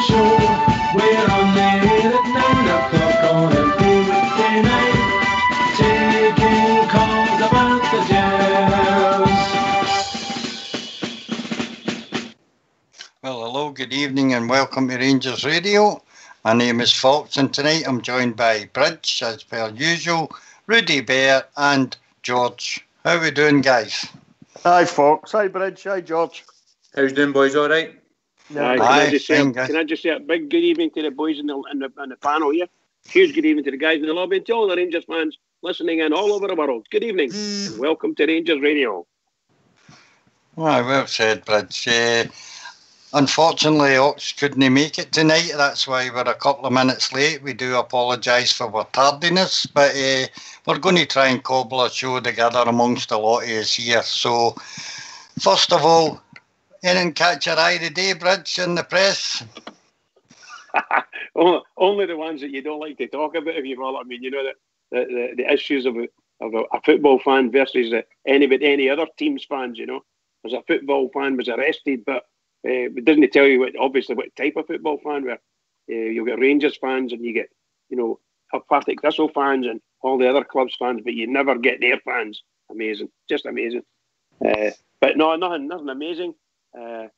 show. We're on the air at 9 o'clock on every weekday night, taking calls about the Jazz. Well, hello, good evening and welcome to Rangers Radio. My name is Fox and tonight I'm joined by Bridge, as per usual, Rudy Bear and George. How are we doing, guys? Hi Fox, hi Bridge, hi George. How's doing, boys? All right? Yeah. Can I just say a big good evening to the boys in the panel here? Huge good evening to the guys in the lobby and to all the Rangers fans listening in all over the world. Good evening and welcome to Rangers Radio. Well said, Bridge. Unfortunately, Ox couldn't make it tonight. That's why we're a couple of minutes late. We do apologise for our tardiness, but we're going to try and cobble a show together amongst a lot of us here. So, first of all, anything catch your eye today, Bridge, in the press? Only the ones that you don't like to talk about, if you know what I mean. You know, the issues of a football fan versus any other team's fans, you know. As a football fan was arrested, but it doesn't tell you what type of football fan. Where you'll get Rangers fans and you get, Partick Thistle fans and all the other clubs fans, but you never get their fans. Amazing, just amazing. But no, nothing amazing. I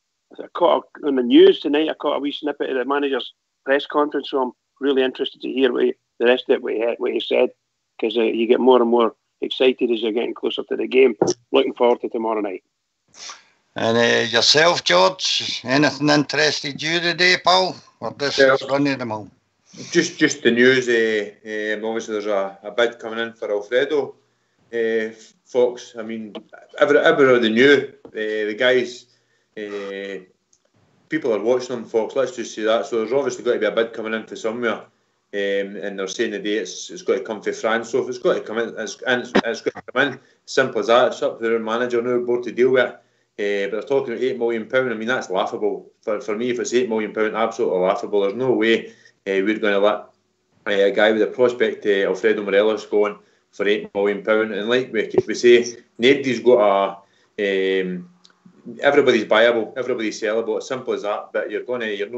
caught on the news tonight. I caught a wee snippet of the manager's press conference, so I'm really interested to hear the rest of it, what he said, because you get more and more excited as you're getting closer to the game. Looking forward to tomorrow night. And yourself, George, anything interested you today, pal? Or just running them all? Just the news. Obviously, there's a bid coming in for Alfredo. Fox, I mean, everybody knew the guys. People are watching them, Fox. Let's just say that. So there's obviously got to be a bid coming in for somewhere, and they're saying today it's got to come from France. So if it's got to come in, it's got to come in. Simple as that. It's up to their manager and their board to deal with it. But they're talking about £8 million. I mean, that's laughable. For me, if it's £8 million, absolutely laughable. There's no way we're going to let a guy with the prospect, Alfredo Morelos, go on for £8 million. And like we say, nobody's got everybody's buyable, everybody's sellable. It's simple as that. But you're not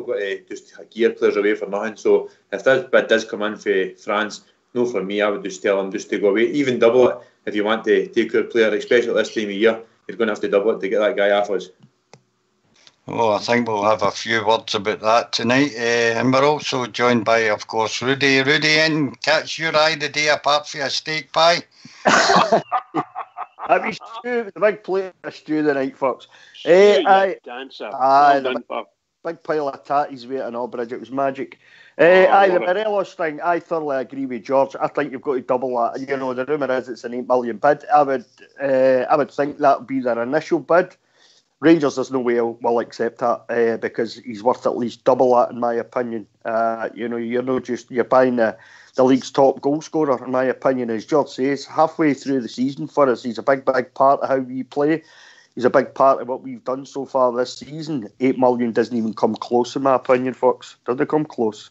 going to just gear players away for nothing. So if that bid does come in for France, no, for me, I would just tell them just to go away. Even double it if you want to take your player, especially at this time of year. You're going to have to double it to get that guy off us. Well, I think we'll have a few words about that tonight. And we're also joined by, of course, Rudy. Rudy, and catch your eye today apart from a steak pie? I mean, stew, the big plate of stew the night, Fox. Dancer. Big pile of tatties with it and all, Bridge. It was magic. The Morelos thing, I thoroughly agree with George. I think you've got to double that. You know, the rumour is it's an £8 million bid. I would think that would be their initial bid. Rangers, there's no way will accept that because he's worth at least double that, in my opinion. You're not just buying the league's top goal scorer, in my opinion. As George says, halfway through the season for us, he's a big part of how we play. He's a big part of what we've done so far this season. £8 million doesn't even come close, in my opinion, Fox. Doesn't come close.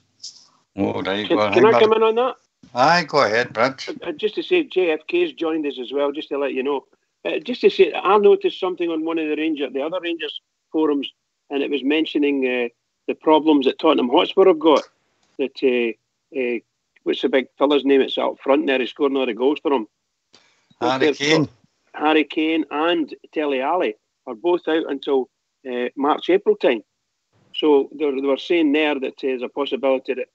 Oh, right. Can I come in on that? Aye, go ahead, Brad. Just to say, JFK's joined us as well, just to let you know. Just to say, I noticed something on one of the other Rangers forums, and it was mentioning the problems that Tottenham Hotspur have got. That what's the big fella's name? It's up front there. He's scoring all the goals for him. Harry Kane and Telly Ali are both out until March, April time. So they were saying there that there's a possibility that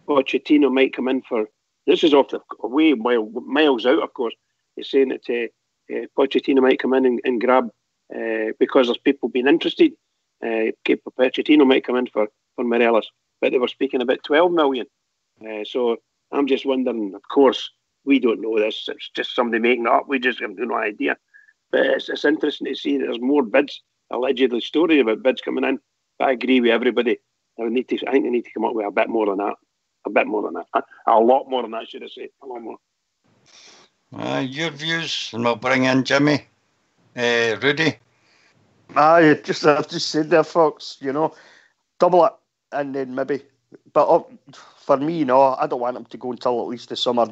Pochettino might come in for. This is off the way miles out, of course. He's saying that Pochettino might come in and grab because there's people being interested. Pochettino might come in for Morelos, but they were speaking about 12 million. So I'm just wondering. Of course, we don't know this. It's just somebody making it up. We just have no idea. But it's interesting to see that there's more bids. Allegedly, story about bids coming in. But I agree with everybody. I think they need to come up with a bit more than that. A lot more than that, should I say? A lot more. Your views, and we'll bring in Jimmy. Rudy. I've just said there, Fox. Double it and then maybe. But for me, no, I don't want him to go until at least the summer.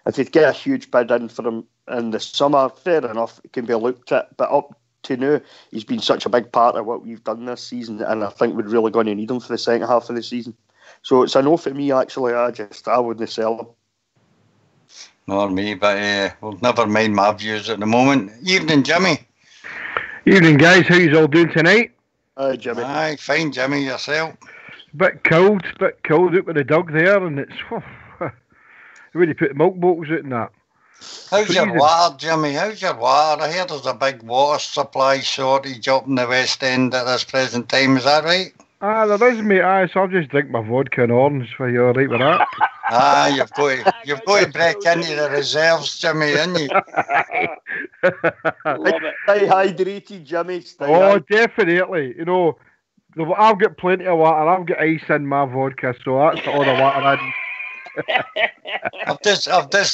If you'd get a huge bid in for him in the summer, fair enough, it can be looked at. But up to now, he's been such a big part of what we've done this season, and I think we're really going to need him for the second half of the season. So it's a no for me, actually. I wouldn't sell him. Nor me, but well, never mind my views at the moment. Evening, Jimmy. Evening, guys. How you all doing tonight? Jimmy. Aye, fine, Jimmy, yourself. Bit cold out with the dog there, and it's where you put the milk bottles out and that. How's your water, Jimmy? How's your water? I hear there's a big water supply shortage up in the West End at this present time. Is that right? There is, mate. So I'll just drink my vodka and orange for you, all right with that? You've got to break into the reserves, Jimmy, ain't you? Stay hydrated, Jimmy. Definitely. You know, I've got plenty of water. I've got ice in my vodka, so that's all the water I need. I've just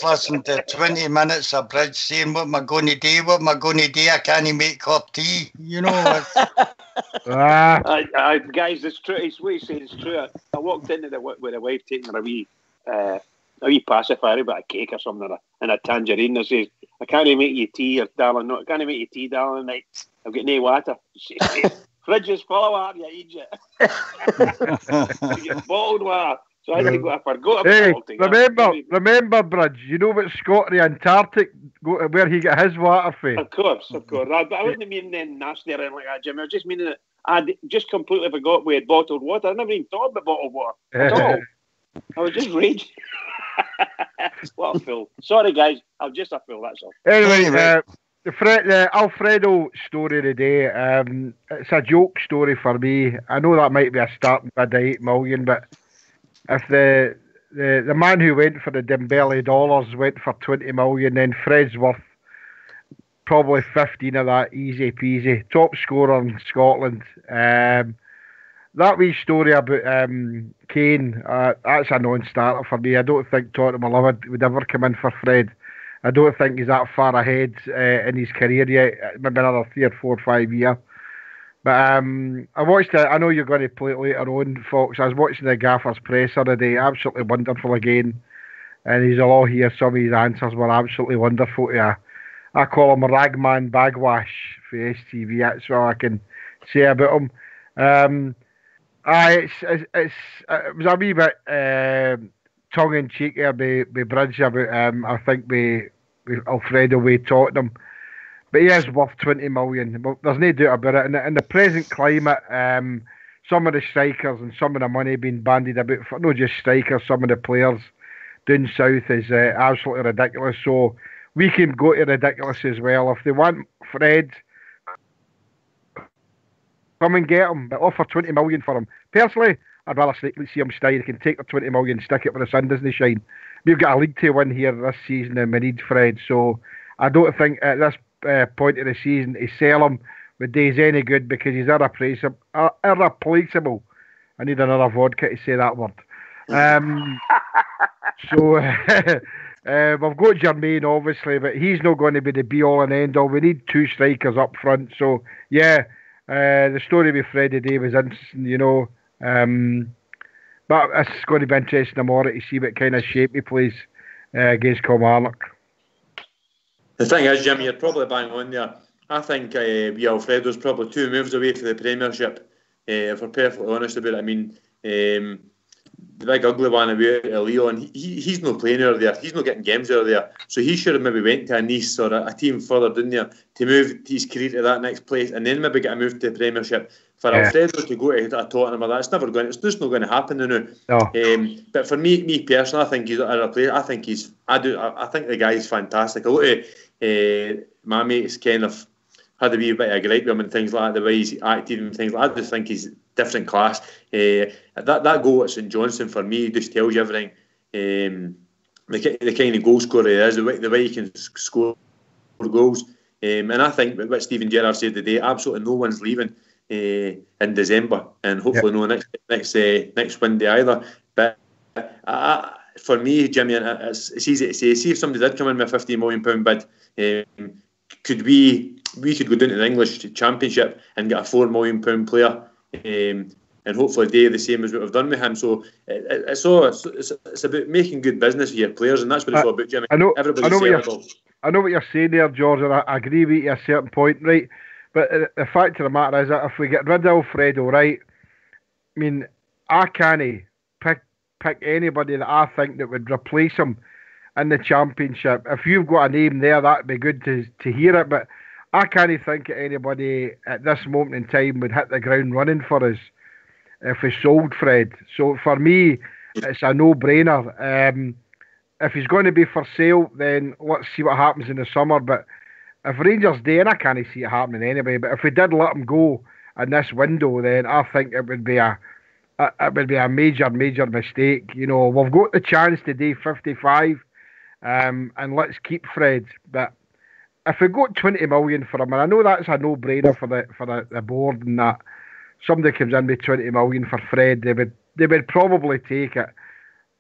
listened to 20 minutes of Bridge saying what am I going to do, I can't make hot tea, you know. Guys, it's true. It's what he said. It's true. I walked into with a wife taking her a wee pacifier, about a cake or something, and a tangerine. I says, I can't make you tea, darling. No, I can't make you tea, darling. Like, I've got no water. She says, fridge is full of water, you idiot. You get bottled water. So I forgot about it. Remember, Bridge, you know what Scott the Antarctic, where he got his water from? Of course. But I wouldn't mean then nasty or anything like that, Jimmy. I was just meaning that I just completely forgot we had bottled water. I never even thought about bottled water at all. I was just raging. What a fool. Sorry, guys. I'm just a fool, that's all. Anyway, the Alfredo story today, it's a joke story for me. I know that might be a starting bid of 8 million, but if the man who went for the Dembele dollars went for 20 million, then Fred's worth probably 15 of that, easy peasy. Top scorer in Scotland. That wee story about Kane, that's a non-starter for me. I don't think Tottenham 11 would ever come in for Fred. I don't think he's that far ahead in his career yet. Maybe another 3 or 4 or 5 years. But I watched it. I know you're going to play it later on, Fox. I was watching the Gaffer's presser today. Absolutely wonderful again. And he's all here. Some of his answers were absolutely wonderful. I call him Ragman Bagwash for STV. That's all I can say about him. It was a wee bit tongue-in-cheek there by Bridge about, I think, with Alfredo with Tottenham. But he is worth 20 million. Well, there's no doubt about it. In the present climate, some of the strikers and some of the money being bandied about, for not just strikers, some of the players down south is absolutely ridiculous. So we can go to ridiculous as well. If they want Fred, come and get him, but offer 20 million for him. Personally, I'd rather see him stay. They can take the 20 million, stick it where the sun doesn't shine. We've got a league to win here this season and we need Fred. So I don't think at this point of the season to sell him would do us any good because he's irreplaceable. I need another vodka to say that word. So we've got Jermaine obviously, but he's not going to be the be all and end all. We need 2 strikers up front. So yeah, the story with Fred today was interesting, you know. But it's going to be interesting tomorrow to see what kind of shape he plays against Kilmarnock. The thing is, Jimmy, you're probably bang on there. I think Alfredo's probably 2 moves away from the Premiership, if we're perfectly honest about it. I mean, the big ugly one away at Lyon, he's not playing over there. He's not getting games over there. So he should have maybe went to a Nice or a team further down there to move his career to that next place and then maybe get a move to the Premiership. For Alfredo to go to a Tottenham, it's just not going to happen now. No. But for me personally, I think he's a player. I think the guy's fantastic. A lot of my mates kind of had a wee bit of gripe with him and things like that, the way he's active and things like that. I just think he's different class. That goal at St Johnstone for me just tells you everything. The kind of goal scorer he is, the way he can score goals. And I think what Stephen Gerrard said today, absolutely no one's leaving in December, and hopefully no next window either. But for me, Jimmy, it's easy to say. See if somebody did come in with a £15 million bid, could we could go down to the English Championship and get a £4 million player, and hopefully do the same as what we've done with him. So it's about making good business with your players, and that's what it's all about, Jimmy. I know what you're saying there, George, and I agree with you at a certain point, right? But the fact of the matter is that if we get rid of Alfredo, right, I mean, I can't pick anybody that I think that would replace him in the Championship. If you've got a name there, that'd be good to hear it. But I can't think of anybody at this moment in time would hit the ground running for us if we sold Fred. So for me, it's a no-brainer. If he's going to be for sale, then let's see what happens in the summer. But if Rangers do, and I can't see it happening anyway, but if we did let him go in this window, then I think it would be a major mistake. You know, we've got the chance to do 55, and let's keep Fred. But if we got 20 million for him, and I know that's a no-brainer for the board, and that somebody comes in with 20 million for Fred, they would probably take it.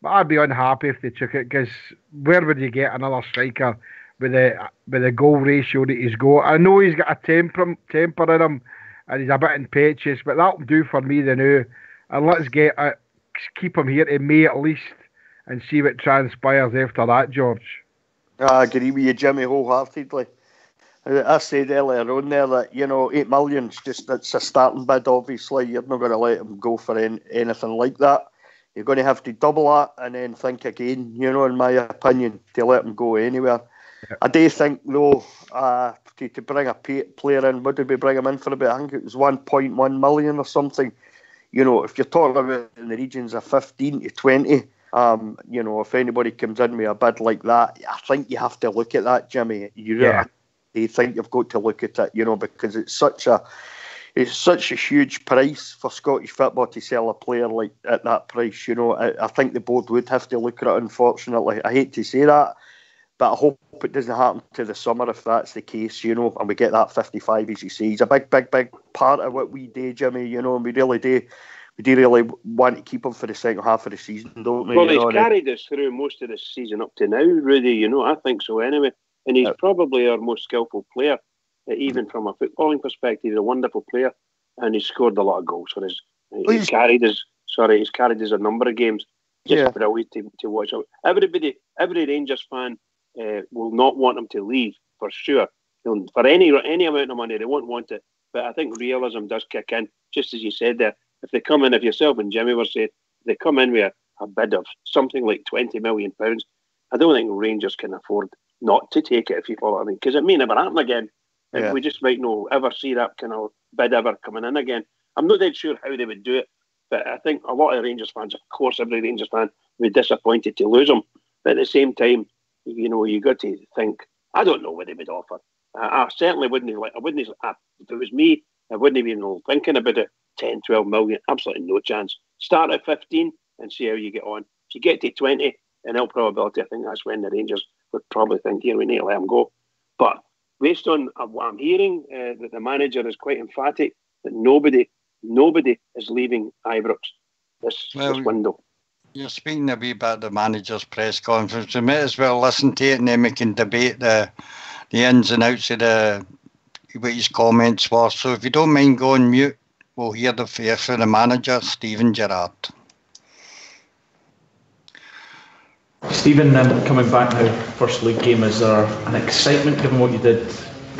But I'd be unhappy if they took it, because where would you get another striker with the goal ratio that he's got? I know he's got a temper in him, and he's a bit impetuous, but that'll do for me the now. And let's keep him here to May at least, and see what transpires after that, George. I agree with you, Jimmy, wholeheartedly. I said earlier on there that, you know, 8 million's just, it's a starting bid, obviously. You're not going to let him go for anything like that. You're going to have to double that and then think again, you know, in my opinion, to let him go anywhere. Yeah. I do think, though, to bring a player in, what did we bring him in for about? I think it was 1.1 million or something. You know, if you're talking about in the regions of 15 to 20, you know, if anybody comes in with a bid like that, I think you have to look at that, Jimmy. You think you've got to look at it, you know, because it's such a huge price for Scottish football to sell a player like at that price. You know, I think the board would have to look at it. Unfortunately, I hate to say that, but I hope it doesn't happen to the summer if that's the case. You know, and we get that 55, as you say. He's a big part of what we do, Jimmy. You know, and we really do really want to keep him for the second half of the season, don't we? Well, he's carried us through most of the season up to now, Rudy. You know, I think so anyway. And he's probably our most skillful player, even from a footballing perspective. He's a wonderful player, and he's scored a lot of goals for us. He's carried us a number of games. Just brilliant to watch out. Every Rangers fan will not want him to leave for sure. For any amount of money, they won't want it. But I think realism does kick in, just as you said there. If they come in, if yourself and Jimmy were saying, they come in with a bid of something like £20 million, I don't think Rangers can afford not to take it, if you follow what I mean, because it may never happen again. Yeah. We just might not ever see that kind of bid ever coming in again. I'm not dead sure how they would do it, but I think a lot of Rangers fans, of course, every Rangers fan would be disappointed to lose him. But at the same time, you know, you got to think. I don't know what they would offer. I certainly wouldn't. If it was me, I wouldn't have been thinking about it. 10, 12 million, absolutely no chance. Start at 15 and see how you get on. If you get to 20, in all probability, I think that's when the Rangers would probably think, here, we need to let him go. But based on what I'm hearing, that the manager is quite emphatic that nobody is leaving Ibrox this window. You're speaking a wee bit of the manager's press conference. We may as well listen to it, and then we can debate the ins and outs of what his comments were. So if you don't mind going mute, we'll hear from the manager, Steven Gerrard. Stephen, coming back now, first league game, is there an excitement given what you did,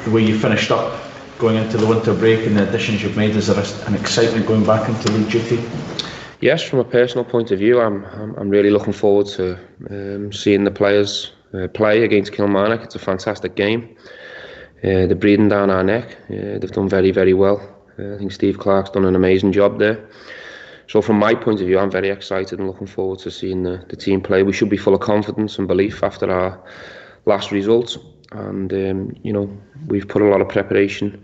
the way you finished up going into the winter break and the additions you've made? Is there an excitement going back into league duty? Yes, from a personal point of view, I'm really looking forward to seeing the players play against Kilmarnock. It's a fantastic game. They're breathing down our neck. They've done very, very well. I think Steve Clarke's done an amazing job there. So from my point of view, I'm very excited and looking forward to seeing the team play. We should be full of confidence and belief after our last results. And, you know, we've put a lot of preparation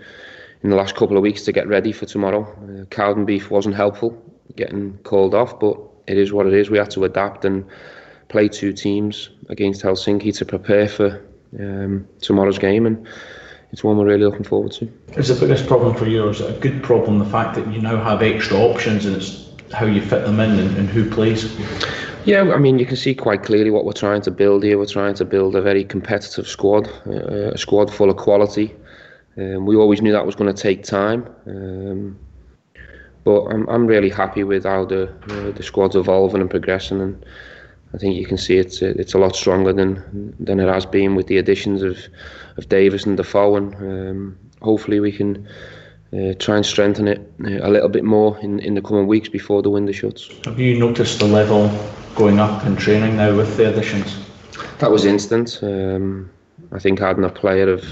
in the last couple of weeks to get ready for tomorrow. Cowdenbeath wasn't helpful, getting called off, but it is what it is. We had to adapt and play two teams against Helsinki to prepare for tomorrow's game. And it's one we're really looking forward to. Is the biggest problem for you, or is it a good problem, the fact that you now have extra options and it's how you fit them in and who plays? Yeah, I mean, you can see quite clearly what we're trying to build here. We're trying to build a very competitive squad, a squad full of quality. We always knew that was going to take time, but I'm really happy with how the squad's evolving and progressing, and I think you can see it's a lot stronger than it has been with the additions of Davis and Defoe, and hopefully we can try and strengthen it a little bit more in the coming weeks before the window shuts. Have you noticed the level going up in training now with the additions? That was instant. I think adding a player of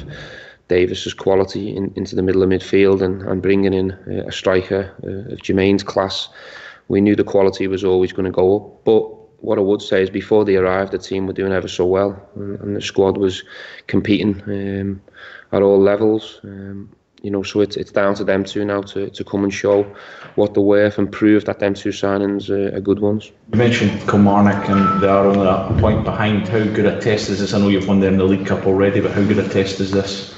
Davis's quality into the middle of midfield and bringing in a striker of Jermaine's class, we knew the quality was always going to go up. But what I would say is before they arrived, the team were doing ever so well, and the squad was competing at all levels. So it's down to them two now to come and show what they're worth and prove that them two signings are good ones. You mentioned Kilmarnock, and they are only a point behind. How good a test is this? I know you've won them in the League Cup already, but how good a test is this?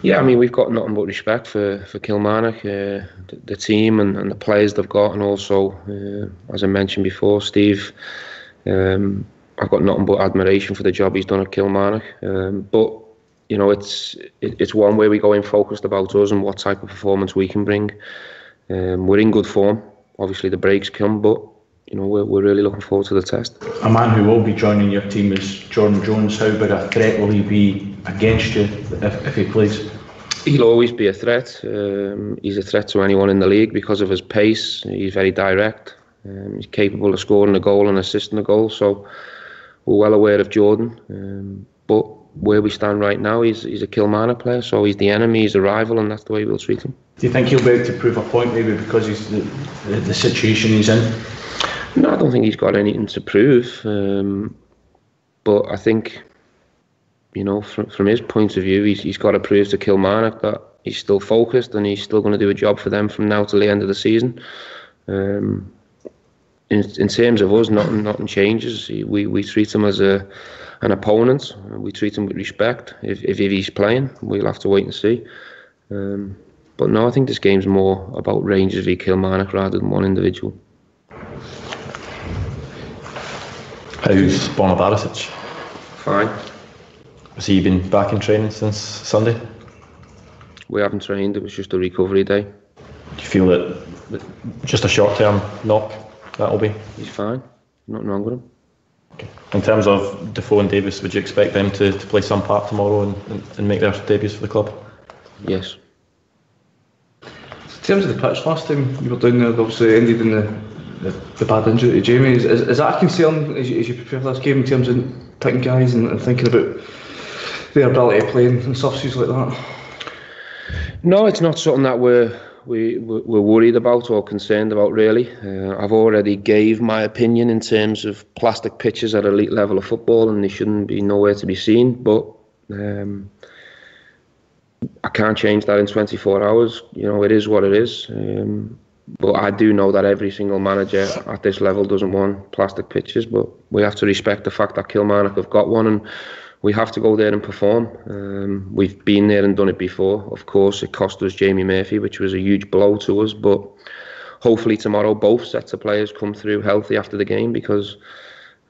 Yeah, I mean, we've got nothing but respect for Kilmarnock, the team and the players they've got, and also, as I mentioned before, Steve, I've got nothing but admiration for the job he's done at Kilmarnock. But it's one where we go in focused about us and what type of performance we can bring. We're in good form. Obviously, the breaks come, but we're really looking forward to the test. A man who will be joining your team is Jordan Jones. How big a threat will he be against you if he plays? He'll always be a threat. He's a threat to anyone in the league because of his pace. He's very direct. He's capable of scoring a goal and assisting a goal. So we're well aware of Jordan. But where we stand right now, he's a Kilmarnock player, so he's the enemy, he's a rival, and that's the way we'll treat him. Do you think he'll be able to prove a point, maybe because he's the situation he's in? No, I don't think he's got anything to prove. But I think, from his point of view, he's got to prove to Kilmarnock that he's still focused and he's still going to do a job for them from now till the end of the season. In terms of us, nothing changes. We treat him as an opponent. We treat him with respect. If he's playing, we'll have to wait and see. But no, I think this game's more about Rangers v Kilmarnock rather than one individual. How's Borna Barisic? Fine. Has he been back in training since Sunday? We haven't trained, it was just a recovery day. Do you feel that just a short-term knock, that'll be? He's fine, nothing wrong with him. Okay. In terms of Defoe and Davis, would you expect them to play some part tomorrow and make their debuts for the club? Yes. In terms of the pitch, last time you were down there, obviously ended in the bad injury to Jamie. Is that a concern as you prepare for this game in terms of picking guys and thinking about their ability to play in surfaces like that? No, it's not something that we're worried about or concerned about, really. I've already gave my opinion in terms of plastic pitches at elite level of football, and they shouldn't be nowhere to be seen. But I can't change that in 24 hours. It is what it is. But I do know that every single manager at this level doesn't want plastic pitches, but we have to respect the fact that Kilmarnock have got one, and we have to go there and perform. We've been there and done it before. Of course, it cost us Jamie Murphy, which was a huge blow to us, but hopefully tomorrow both sets of players come through healthy after the game, because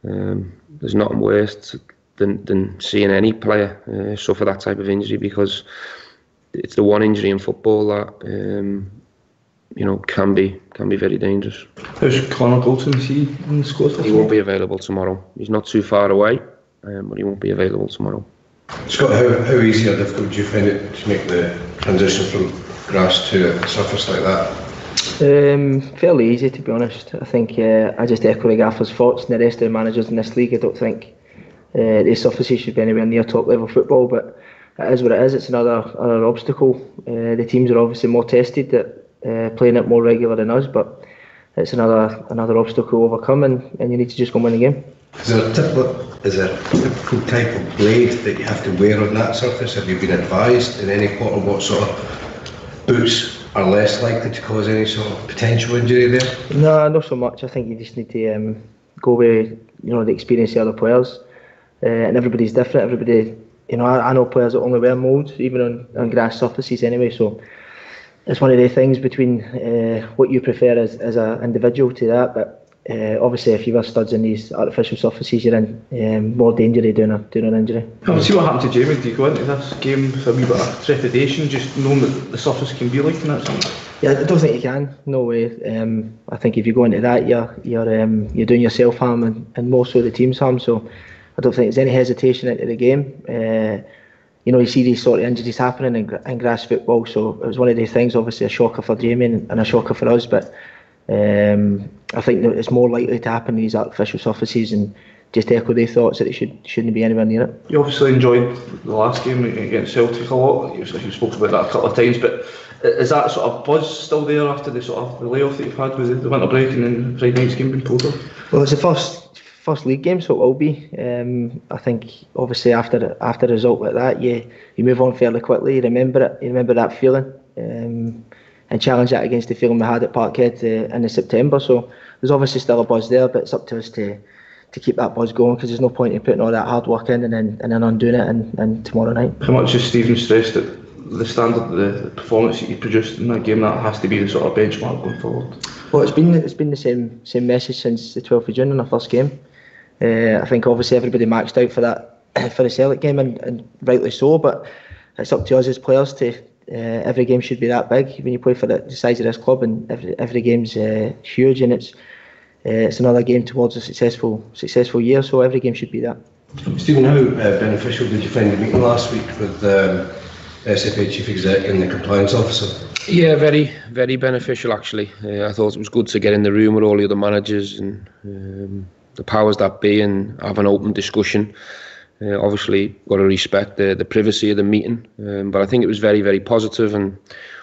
there's nothing worse than seeing any player suffer that type of injury, because it's the one injury in football that can be very dangerous. How's Connor Goldson? Is he in the squad? He won't be available tomorrow. He's not too far away, but he won't be available tomorrow. Scott, how easy or difficult do you find it to make the transition from grass to a surface like that? Fairly easy, to be honest. I think I just echo the gaffer's thoughts and the rest of the managers in this league. I don't think these surfaces should be anywhere near top level football, but it is what it is. It's another obstacle. The teams are obviously more tested at playing it more regular than us, but it's another obstacle to overcome, and you need to just go and win the game. Is there a typical type of blade that you have to wear on that surface? Have you been advised in any quarter what sort of boots are less likely to cause any sort of potential injury there? No, not so much. I think you just need to go with the experience of other players, and everybody's different. Everybody, I know players that only wear moulds, even on grass surfaces anyway. So it's one of the things between what you prefer as an individual to that. But obviously, if you wear studs in these artificial surfaces, you're in more danger of doing an injury. We'll see what happened to Jamie. Do you go into this game with a wee bit of trepidation, just knowing that the surface can be like that? Yeah, I don't think you can. No way. I think if you go into that, you're doing yourself harm and more so the team's harm. So I don't think there's any hesitation into the game. You see these sort of injuries happening in grass football. So it was one of these things. Obviously, a shocker for Jamie and a shocker for us. But I think that it's more likely to happen in these artificial surfaces, and just echo their thoughts that it shouldn't be anywhere near it. You obviously enjoyed the last game against Celtic a lot. You spoke about that a couple of times, but is that sort of buzz still there after the sort of the layoff that you've had with the winter break and then Friday night's game being pulled off? Well, it's the first league game, so it will be. I think obviously after a result like that, you move on fairly quickly. You remember it. You remember that feeling, and challenge that against the feeling we had at Parkhead in September. So there's obviously still a buzz there, but it's up to us to keep that buzz going, because there's no point in putting all that hard work in and then undoing it and tomorrow night. How much is Stephen stressed that the standard, the performance that you produced in that game, that has to be the sort of benchmark going forward? Well, it's been the same message since the 12th of June in our first game. I think obviously everybody maxed out for that for the Celtic game, and rightly so, but it's up to us as players to every game should be that big when you play for the size of this club, and every game's huge, and it's another game towards a successful year, so every game should be that. Stephen, how beneficial did you find the meeting last week with SFA Chief Exec and the Compliance Officer? Yeah, very, very beneficial actually. I thought it was good to get in the room with all the other managers and the powers that be and have an open discussion. Obviously, got to respect the privacy of the meeting, but I think it was very, very positive. And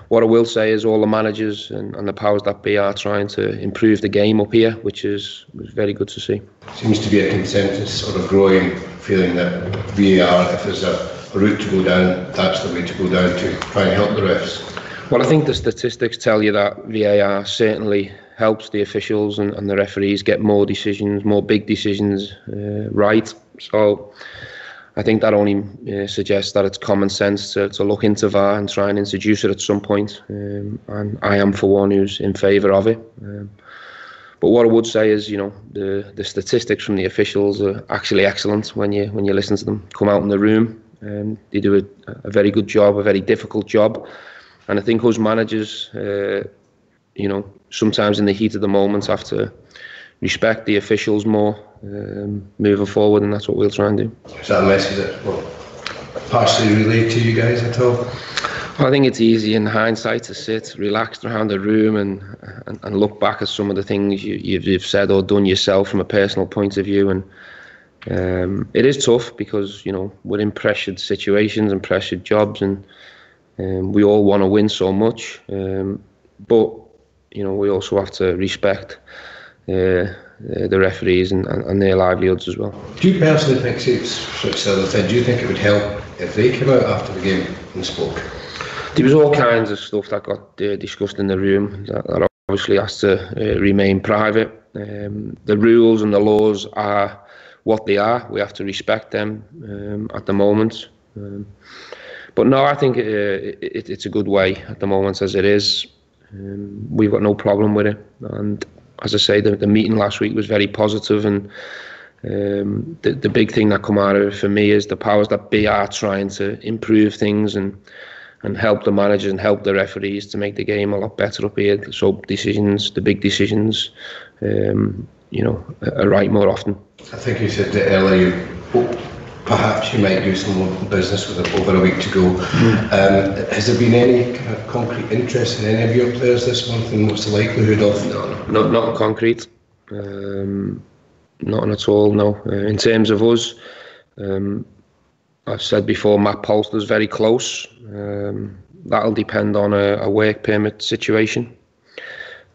what I will say is all the managers and the powers that be are trying to improve the game up here, which was very good to see. Seems to be a consensus, sort of growing feeling that VAR, if there's a route to go down, that's the way to go down to try and help the refs. Well, I think the statistics tell you that VAR certainly helps the officials and the referees get more decisions, more big decisions right. So I think that only suggests that it's common sense to look into VAR and try and introduce it at some point. And I am for one who's in favour of it. But what I would say is, the statistics from the officials are actually excellent when you listen to them come out in the room. They do a very good job, a very difficult job. And I think us managers, sometimes in the heat of the moment have to respect the officials more moving forward, and that's what we'll try and do. Is that a message that will partially relate to you guys at all? I think it's easy in hindsight to sit relaxed around the room and look back at some of the things you've said or done yourself from a personal point of view, and it is tough because we're in pressured situations and pressured jobs, and we all want to win so much, but we also have to respect the referees and their livelihoods as well. Do you personally think, do you think it would help if they came out after the game and spoke? There was all kinds of stuff that got discussed in the room that obviously has to remain private. The rules and the laws are what they are. We have to respect them at the moment. But no, I think it's a good way at the moment as it is. We've got no problem with it. And as I say, the meeting last week was very positive, and the big thing that come out of it for me is the powers that be are trying to improve things and help the managers and help the referees to make the game a lot better up here. So the big decisions, are right more often. I think you said that earlier, you hope perhaps you might do some more business with it over a week to go. Has there been any kind of concrete interest in any of your players this month, and what's the likelihood of? No, not concrete. Not at all, no. In terms of us, I've said before, Matt Polster's very close. That'll depend on a work permit situation.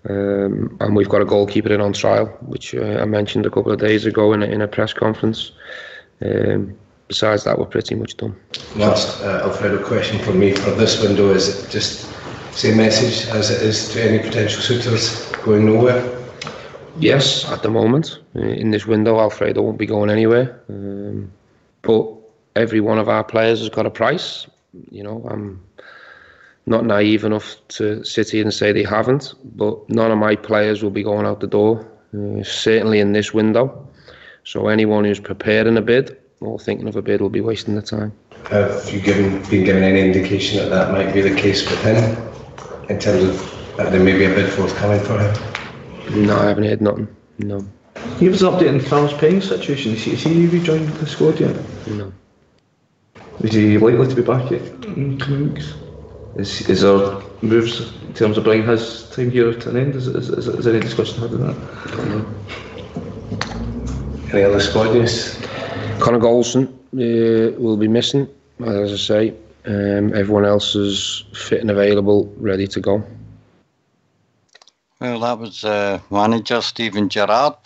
And we've got a goalkeeper in on trial, which I mentioned a couple of days ago in a press conference. Besides that, we're pretty much done. Last Alfredo question for me for this window, is it just same message as it is to any potential suitors, going nowhere? Yes, at the moment. In this window, Alfredo won't be going anywhere. But every one of our players has got a price. I'm not naive enough to sit here and say they haven't, but none of my players will be going out the door, certainly in this window. So anyone who's preparing a bid or thinking of a bid will be wasting the time. Have you been given any indication that might be the case with him in terms of Are there maybe a bid forthcoming for him? No, I haven't heard nothing. No. He was updating Farrell's paying situation. Is he rejoined the squad yet? No. Is he likely to be back yet in coming weeks? Is there moves in terms of bringing his time here to an end? Is there any discussion had on that? Don't know. Any other squad news? Conor Golson will be missing, as I say. Everyone else is fit and available, ready to go. Well, that was manager Steven Gerrard.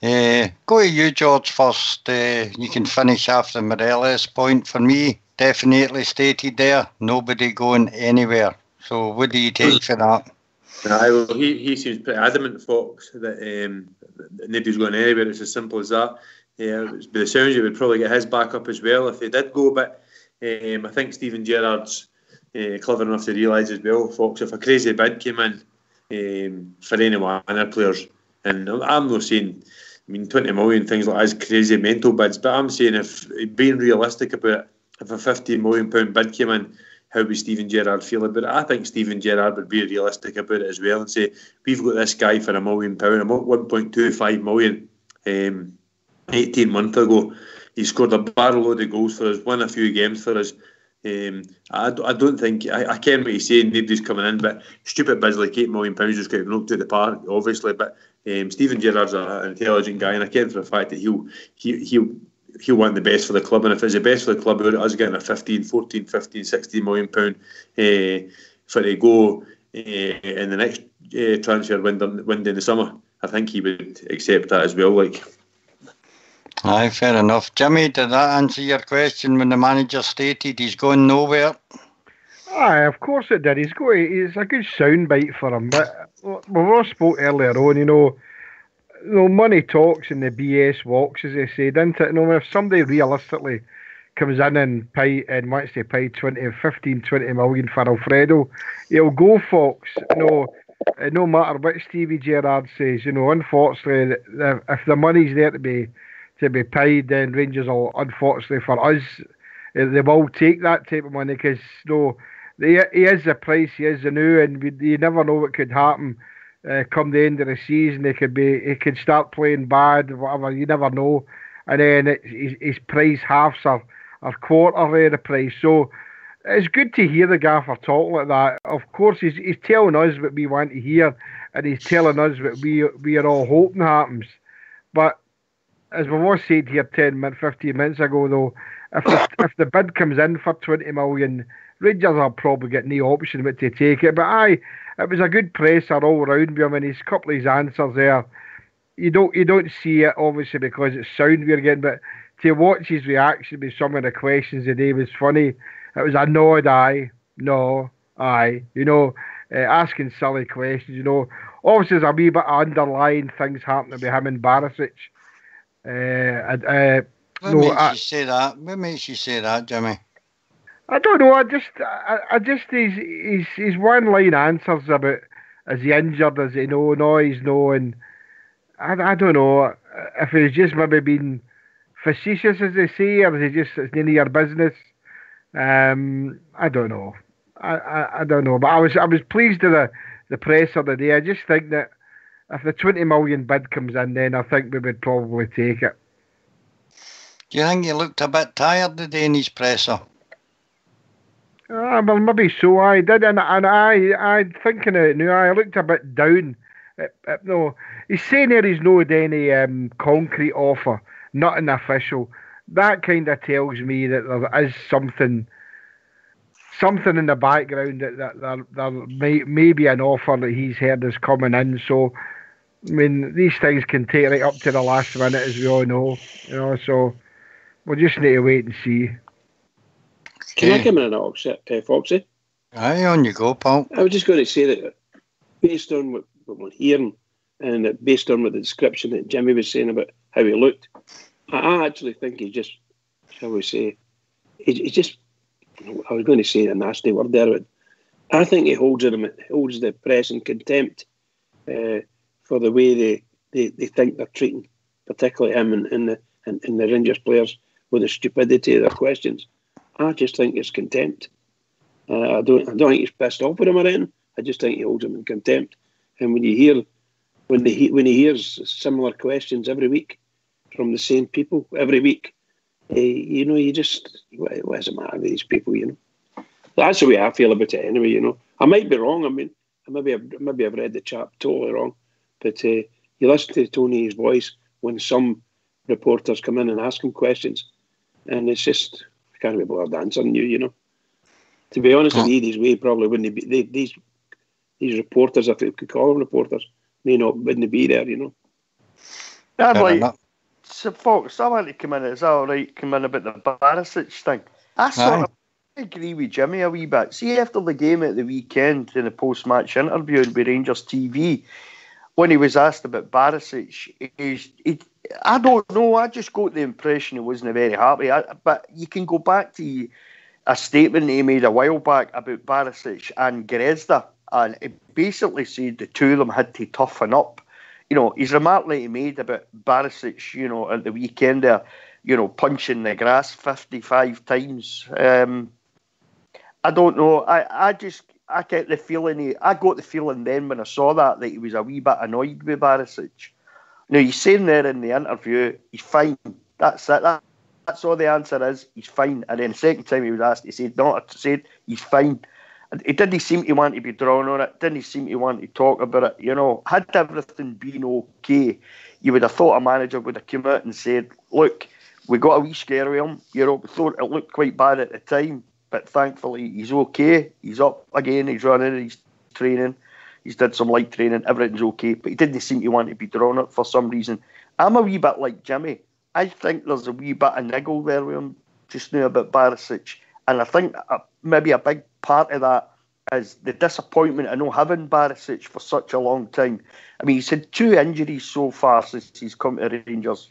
Go to you, George, first. You can finish after Morelos' point. For me, definitely stated there, nobody going anywhere. So what do you take for that? Well, he seems pretty adamant, Fox, that nobody's going anywhere. It's as simple as that. By the sounds, it would probably get his back up as well if they did go. But I think Steven Gerrard's clever enough to realise as well, Fox, if a crazy bid came in for any one of their players, and I'm not saying, 20 million, things like that is crazy mental bids, but I'm saying if being realistic about it, if a £15 million bid came in, how would Steven Gerrard feel about it? I think Steven Gerrard would be realistic about it as well and say, we've got this guy for £1 million, 1.25 million 18 months ago. He scored a barrel load of goals for us, won a few games for us. I don't think, I can't what he's saying, nobody's coming in, but stupid bids like £8 million just get knocked out the park, obviously. But Steven Gerrard's an intelligent guy, and I care for the fact that he'll want the best for the club, and if it's the best for the club, us getting a 16 million pound for to go in the next transfer window in the summer, I think he would accept that as well. Aye, fair enough. Jimmy, did that answer your question when the manager stated he's going nowhere? Aye, of course it did. It's a good soundbite for him. But we all spoke earlier on, money talks and the BS walks, as they say, didn't it? If somebody realistically comes in and wants to pay 15, 20 million for Alfredo, he'll go, Fox. No matter what Stevie Gerrard says, unfortunately, if the money's there to be paid, then Rangers will, unfortunately for us, they will take that type of money because he is the price, he is the new, and you never know what could happen. Come the end of the season, he could start playing bad, whatever. You never know, and then his price halves or quarter of the price. So it's good to hear the gaffer talk like that. Of course, he's telling us what we want to hear, and he's telling us what we are all hoping happens. But as we were said here 15 minutes ago, though, if the bid comes in for 20 million, Rangers will probably get no option but to take it. But it was a good presser all round. His couple of his answers there, you don't see it obviously because it's sound we're getting, but to watch his reaction with some of the questions today was funny. It was a nod, aye, no, aye, asking silly questions. Obviously there's a wee bit of underlying things happening with him and Barisic. What makes you say that, Jimmy? I don't know. I just his one line answers about is he injured? Is he no? He's no, and I don't know if he's just maybe been facetious, as they say, or is he just it's none of your business. I don't know. I don't know. But I was pleased with the presser today. I just think that if the 20 million bid comes in, then I think we would probably take it. Do you think he looked a bit tired today in his presser? Well, maybe so. I did, and I thinking of it now. I looked a bit down. No, he's saying there he's no any concrete offer, nothing official. That kind of tells me that there is something in the background that there may be an offer that he's heard is coming in. So, these things can take right up to the last minute, as we all know. So we'll just need to wait and see. Can I come in and Foxy? Aye, on you go, pal. I was just going to say that based on what we're hearing and based on what the description that Jimmy was saying about how he looked, I actually think he just, shall we say, he just, I was going to say a nasty word there, but I think he holds the press in contempt for the way they think they're treating, particularly him and the Rangers players with the stupidity of their questions. I just think it's contempt. I don't think he's pissed off with him or anything. I just think he holds him in contempt. And when he hears similar questions every week from the same people every week, you just, what does it matter with these people, That's the way I feel about it anyway, I might be wrong. I mean, maybe I've read the chap totally wrong, but you listen to Tony's voice when some reporters come in and ask him questions, and it's just, I can't be bothered answering you, To be honest with you, these way probably wouldn't be, these reporters, if you could call them reporters, wouldn't be there, I'm like, so folks, I want to come in, is that alright, come in about the Barisic thing? I sort of agree with Jimmy a wee bit. See, after the game at the weekend in a post-match interview with Rangers TV, when he was asked about Barisic, I don't know, I just got the impression he wasn't very happy. But you can go back to a statement he made a while back about Barisic and Grezda, and he basically said the two of them had to toughen up. His remark that he made about Barisic, at the weekend there, punching the grass 55 times. I don't know. I get the feeling I got the feeling then when I saw that he was a wee bit annoyed with Barisic. Now, he's saying there in the interview, he's fine. That's it. That's all the answer is. He's fine. And then the second time he was asked, he said, no, I said he's fine. And he didn't seem to want to be drawn on it. Didn't seem to want to talk about it. Had everything been okay, you would have thought a manager would have come out and said, look, we got a wee scare with him. We thought it looked quite bad at the time, but thankfully he's okay. He's up again. He's running. He's training. He's did some light training. Everything's okay. But he didn't seem to want to be drawn up for some reason. I'm a wee bit like Jimmy. I think there's a wee bit of niggle there with him just now about Barisic. And I think maybe a big part of that is the disappointment of not having Barisic for such a long time. I mean, he's had 2 injuries so far since he's come to Rangers,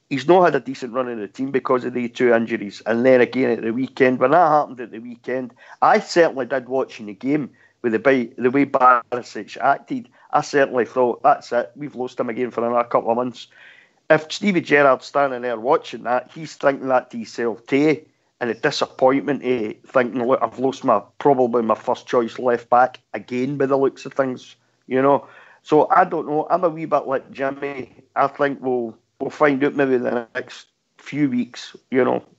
He's not had a decent run in the team because of the 2 injuries. And then again at the weekend, when that happened at the weekend, I certainly did watching the game with the way Barisic acted. I certainly thought, that's it, we've lost him again for another couple of months. If Stevie Gerrard's standing there watching that, he's thinking that to himself too. And the disappointment, thinking, look, I've lost probably my first choice left back again by the looks of things, So I don't know. I'm a wee bit like Jimmy. I think we'll find out maybe in the next few weeks,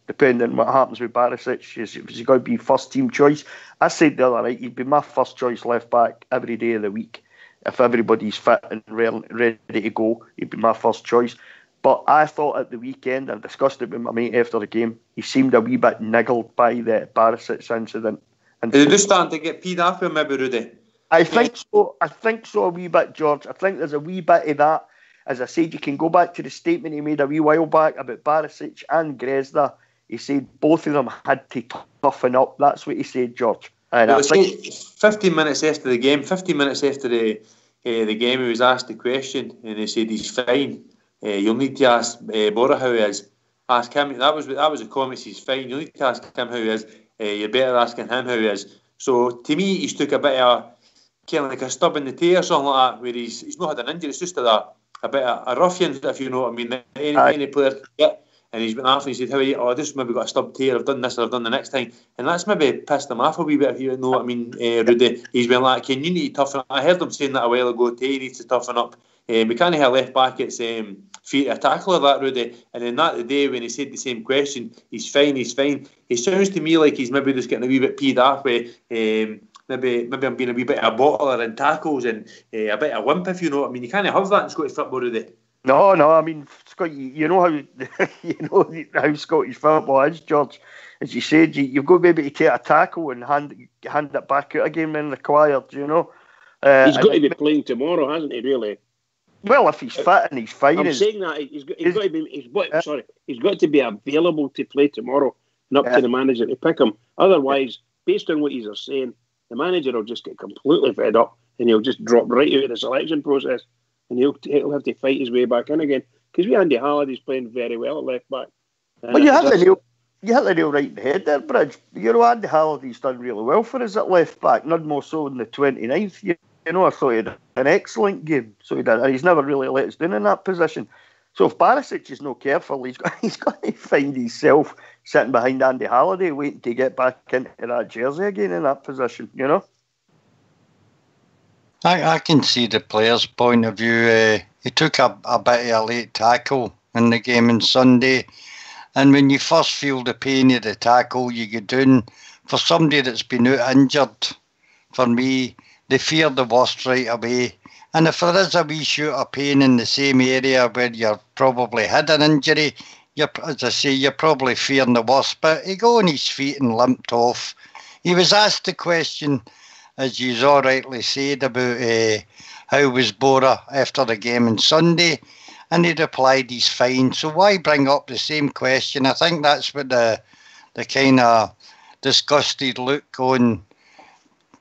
depending on what happens with Barisic. Is he going to be first team choice? I said the other night, he'd be my first choice left back every day of the week. If everybody's fit and ready to go, he'd be my first choice. But I thought at the weekend, I discussed it with my mate after the game, he seemed a wee bit niggled by the Barisic incident. And is it just starting to get peed off with maybe, Rudy? I think so. I think so a wee bit, George. I think there's a wee bit of that. As I said, you can go back to the statement he made a wee while back about Barisic and Grezda. He said both of them had to toughen up. That's what he said, George. And I think 15 minutes after the game, 15 minutes after the game, he was asked the question, and he said he's fine. You'll need to ask Bora how he is. Ask him. That was a comment. He's fine. You'll need to ask him how he is. You're better asking him how he is. So to me, he's took a bit of kind of like a stub in the toe or something like that, where he's not had an injury. It's just a bit of a ruffian, if you know what I mean. Any player can get. And he's been after. He said, "How are you? Oh, this maybe got a stub toe. I've done this. Or I've done the next time." And that's maybe pissed him off a wee bit, if you know what I mean, Rudy. He's been like, "Can you need to toughen up?" I heard him saying that a while ago. Tay needs to toughen up. We can't have left back. It's feet a tackle of that, Rudy. And then that the day when he said the same question, he's fine. He sounds to me like he's maybe just getting a wee bit peed off with. Maybe I'm being a wee bit of a bottler in tackles and a bit of a wimp, if you know what I mean. You can't have that in Scottish football, Rudy. No. I mean, Scott, you know how Scottish football is, George. As you said, you've got maybe to take a tackle and hand it back out again when required. He's got to be playing tomorrow, hasn't he? Really? Well, if he's fit and he's fine, I'm saying that he's got to be available to play tomorrow, and up to the manager to pick him. Otherwise, based on what he's saying, the manager will just get completely fed up and he'll just drop right out of the selection process. And he'll have to fight his way back in again. Because Andy Halliday's playing very well at left back. Well, you hit the nail right in the head there, Bridge. Andy Halliday's done really well for us at left back, not more so in the 29th. I thought he had an excellent game. So he did, and he's never really let us down in that position. So if Barisic is not careful, he's got to find himself sitting behind Andy Halliday, waiting to get back into that jersey again in that position. I can see the player's point of view. He took a bit of a late tackle in the game on Sunday. And when you first feel the pain of the tackle, you get down. For somebody that's been out injured, for me, they fear the worst right away. And if there is a wee shoot of pain in the same area where you've probably had an injury, as I say, you're probably fearing the worst. But he got on his feet and limped off. He was asked the question, as you all rightly said, about how was Bora after the game on Sunday. And he replied he's fine. So why bring up the same question? I think that's what the kind of disgusted look on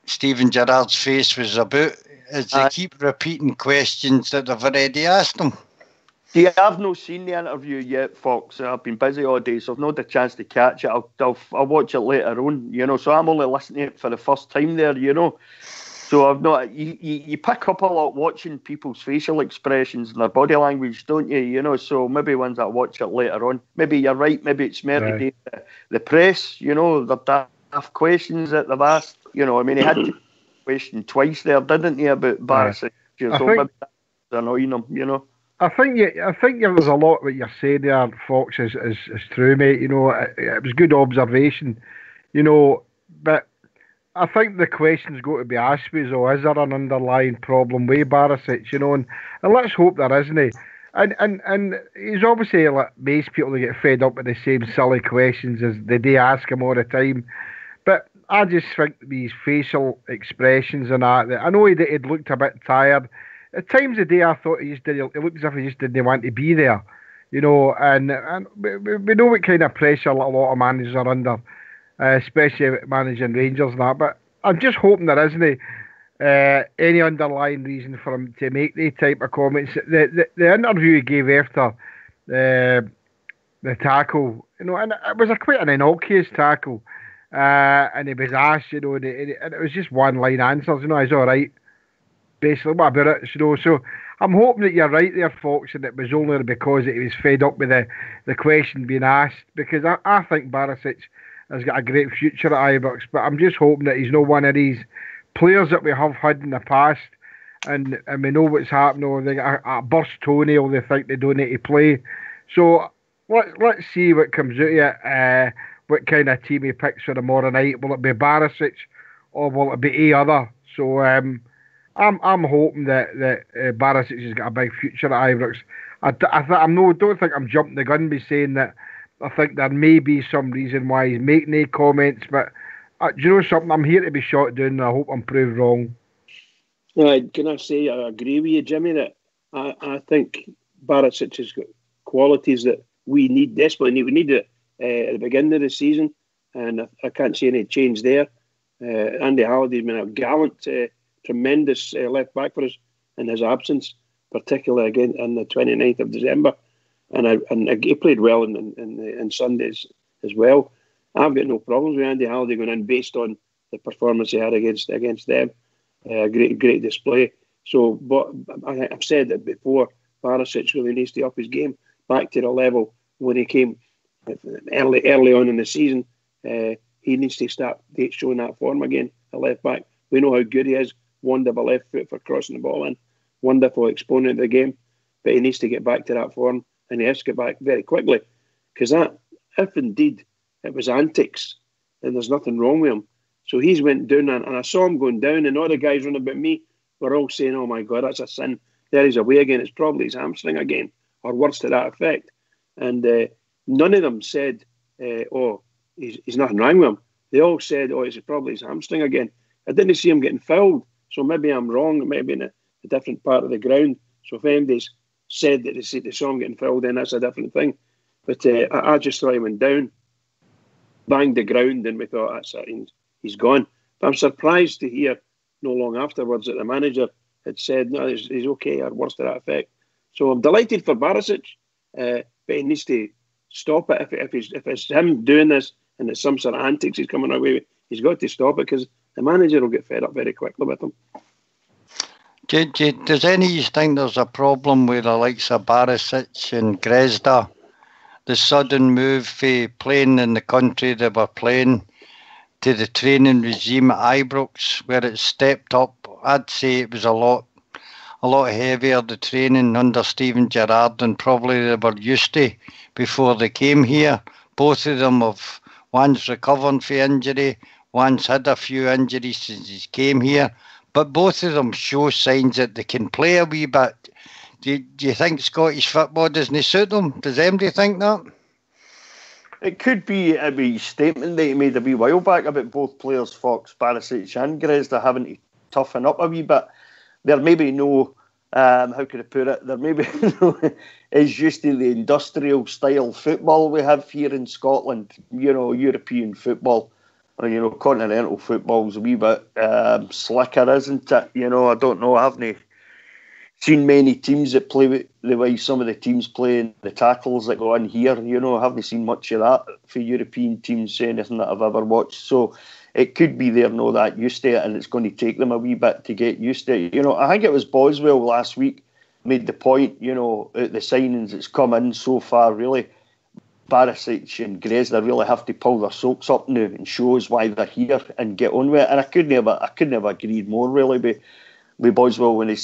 Steven Gerrard's face was about, is they keep repeating questions that they've already asked him. See, I've not seen the interview yet, Fox. I've been busy all day, so I've not had a chance to catch it. I'll watch it later on, so I'm only listening to it for the first time there, So I've not. You pick up a lot watching people's facial expressions and their body language, don't you? So maybe once I watch it later on, maybe you're right. Maybe it's more to do with the press. The daft questions that they've asked. He had to question twice there, didn't he, about Barisic? So maybe that's annoying him. I think there's a lot what you're saying there, Fox, is true, mate. It was good observation. But I think the question's got to be asked is there an underlying problem with Barisic, and let's hope there isn't. And he's obviously like most people that get fed up with the same silly questions as they do ask him all the time. But I just think these facial expressions and that I know he'd looked a bit tired. At times of the day I thought he looked as if he just didn't want to be there. And we know what kind of pressure a lot of managers are under. Especially managing Rangers and that, but I'm just hoping there isn't any underlying reason for him to make these type of comments. The interview he gave after the tackle, and it was quite an innocuous tackle, and he was asked, and it was just one line answers, he's all right. Basically, what about it? So I'm hoping that you're right there, Fox, and it was only because he was fed up with the question being asked, because I think Barisic has got a great future at Ibrox, but I'm just hoping that he's not one of these players that we have had in the past, and we know what's happening. They got a burst toenail, they think they don't need to play. So let's see what comes out of it. What kind of team he picks for tomorrow night? Will it be Barisic or will it be any other? So I'm hoping that Barisic has got a big future at Ibrox. I don't think I'm jumping the gun by saying that. I think there may be some reason why he's making any comments, but do you know something? I'm here to be shot down, and I hope I'm proved wrong. Can I say I agree with you, Jimmy, that I think Barisic has got qualities that we desperately need. We need it at the beginning of the season, and I can't see any change there. Andy Halliday's been a gallant, tremendous left back for us in his absence, particularly again on the 29th of December. And he played well in Sundays as well. I've got no problems with Andy Halliday going in based on the performance he had against them. Great display. So, but I've said that before. Barisic really needs to up his game back to the level when he came early on in the season. He needs to start showing that form again. A left back. We know how good he is. Wonderful left foot for crossing the ball in. Wonderful exponent of the game. But he needs to get back to that form. And he has to get back very quickly, because if indeed it was antics, then there's nothing wrong with him. So he's went down, and I saw him going down, and all the guys running about me were all saying, "Oh my God, that's a sin." There he's away again. It's probably his hamstring again, or worse to that effect. And none of them said, "Oh, he's nothing wrong with him." They all said, "Oh, it's probably his hamstring again." I didn't see him getting fouled, so maybe I'm wrong. It may have been a different part of the ground. So if anybody's said that they saw him getting fouled, then that's a different thing. But I just thought he went down, banged the ground, and we thought, that's it, he's gone. But I'm surprised to hear no long afterwards that the manager had said, no, he's okay, or worse to that effect. So I'm delighted for Barisic, but he needs to stop it. If it's him doing this and it's some sort of antics he's coming away with, he's got to stop it, because the manager will get fed up very quickly with him. Does any of you think there's a problem with the likes of Barisic and Grezda? The sudden move for playing in the country they were playing to the training regime at Ibrox, where it stepped up I'd say it was a lot heavier, the training under Steven Gerrard, than probably they were used to before they came here. Both of them one's recovering from injury, one's had a few injuries since he came here, but both of them show signs that they can play a wee bit. Do you think Scottish football doesn't suit them? Does anybody think that? It could be a wee statement that he made a wee while back about both players, Fox, Barisic and Grezda, having to toughen up a wee bit. There may be no, how could I put it, there may be no, it's just in the industrial style football we have here in Scotland, European football, or, continental football's a wee bit slicker, isn't it? I don't know, I haven't seen many teams that play the way some of the teams play and the tackles that go on here. I haven't seen much of that for European teams, anything that I've ever watched. So it could be they're not that used to it, and it's going to take them a wee bit to get used to it. I think it was Boswell last week made the point, at the signings that's come in so far, really, Barisic and Grezda really have to pull their socks up now and show us why they're here and get on with it. And I couldn't have agreed more, really, with Boswell when he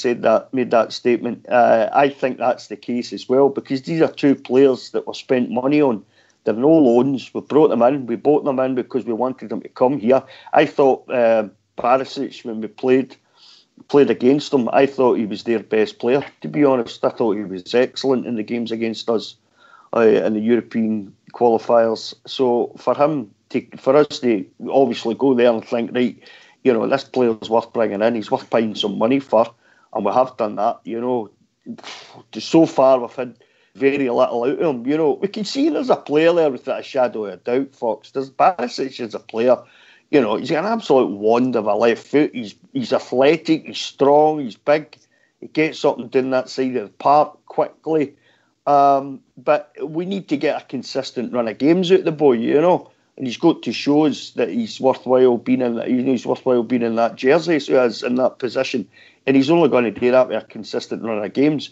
made that statement. I think that's the case as well, because these are two players that were spent money on. They're no loans. We brought them in. We bought them in because we wanted them to come here. I thought Barisic, when we played against them, I thought he was their best player, to be honest. I thought he was excellent in the games against us in the European qualifiers. So for us to obviously go there and think, right, this player's worth bringing in, he's worth paying some money for, and we have done that. So far we've had very little out of him. We can see there's a player there without a shadow of a doubt, Fox. There's Barisic as a player. He's an absolute wand of a left foot. He's athletic, he's strong, he's big. He gets up and down that side of the park quickly. But we need to get a consistent run of games out of the boy, and he's got to show us that he's worthwhile being in that. He's worthwhile being in that jersey, so he's in that position, and he's only going to do that with a consistent run of games.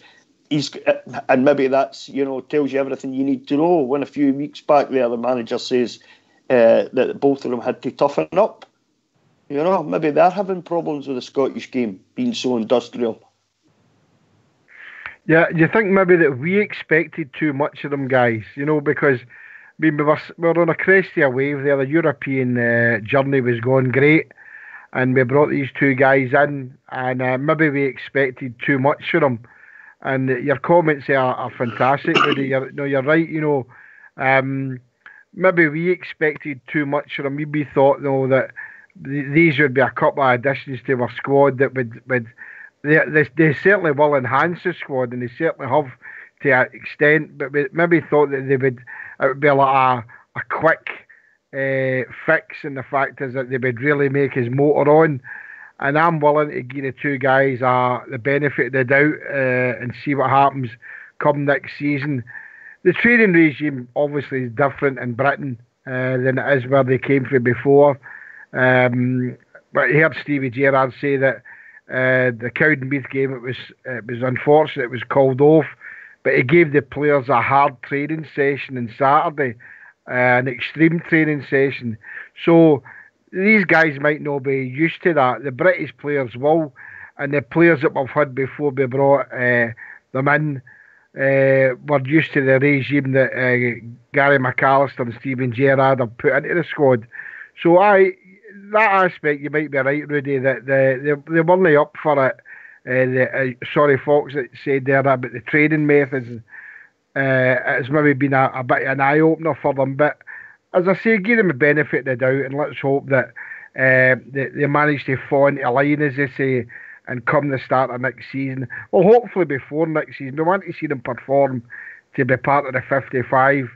And maybe that's tells you everything you need to know. When a few weeks back there, the manager says that both of them had to toughen up. Maybe they're having problems with the Scottish game being so industrial. Yeah, you think maybe that we expected too much of them guys, because we were on a crest of a wave there. The European journey was going great, and we brought these two guys in, and maybe we expected too much of them. And your comments are fantastic, Rudy. You're right. Maybe we expected too much of them. We thought that these would be a couple of additions to our squad that would they certainly will enhance the squad, and they certainly have to an extent. But we maybe thought that it would be like a quick fix, and the fact is that they would really make his motor on. And I'm willing to give the two guys the benefit of the doubt and see what happens come next season. The training regime obviously is different in Britain than it is where they came from before. But I heard Stevie Gerrard say that the Cowdenbeath game, it was unfortunate it was called off, but he gave the players a hard training session on Saturday, an extreme training session. So these guys might not be used to that. The British players will, and the players that we've had before we brought them in were used to the regime that Gary McAllister and Steven Gerrard have put into the squad. So that aspect, you might be right, Rudy, that they weren't up for it. Sorry, Fox, that said there about the training methods. It's maybe been a bit of an eye-opener for them, but as I say, give them the benefit of the doubt, and let's hope that they manage to fall into line, as they say, and come the start of next season. Well, hopefully before next season. We want to see them perform to be part of the 55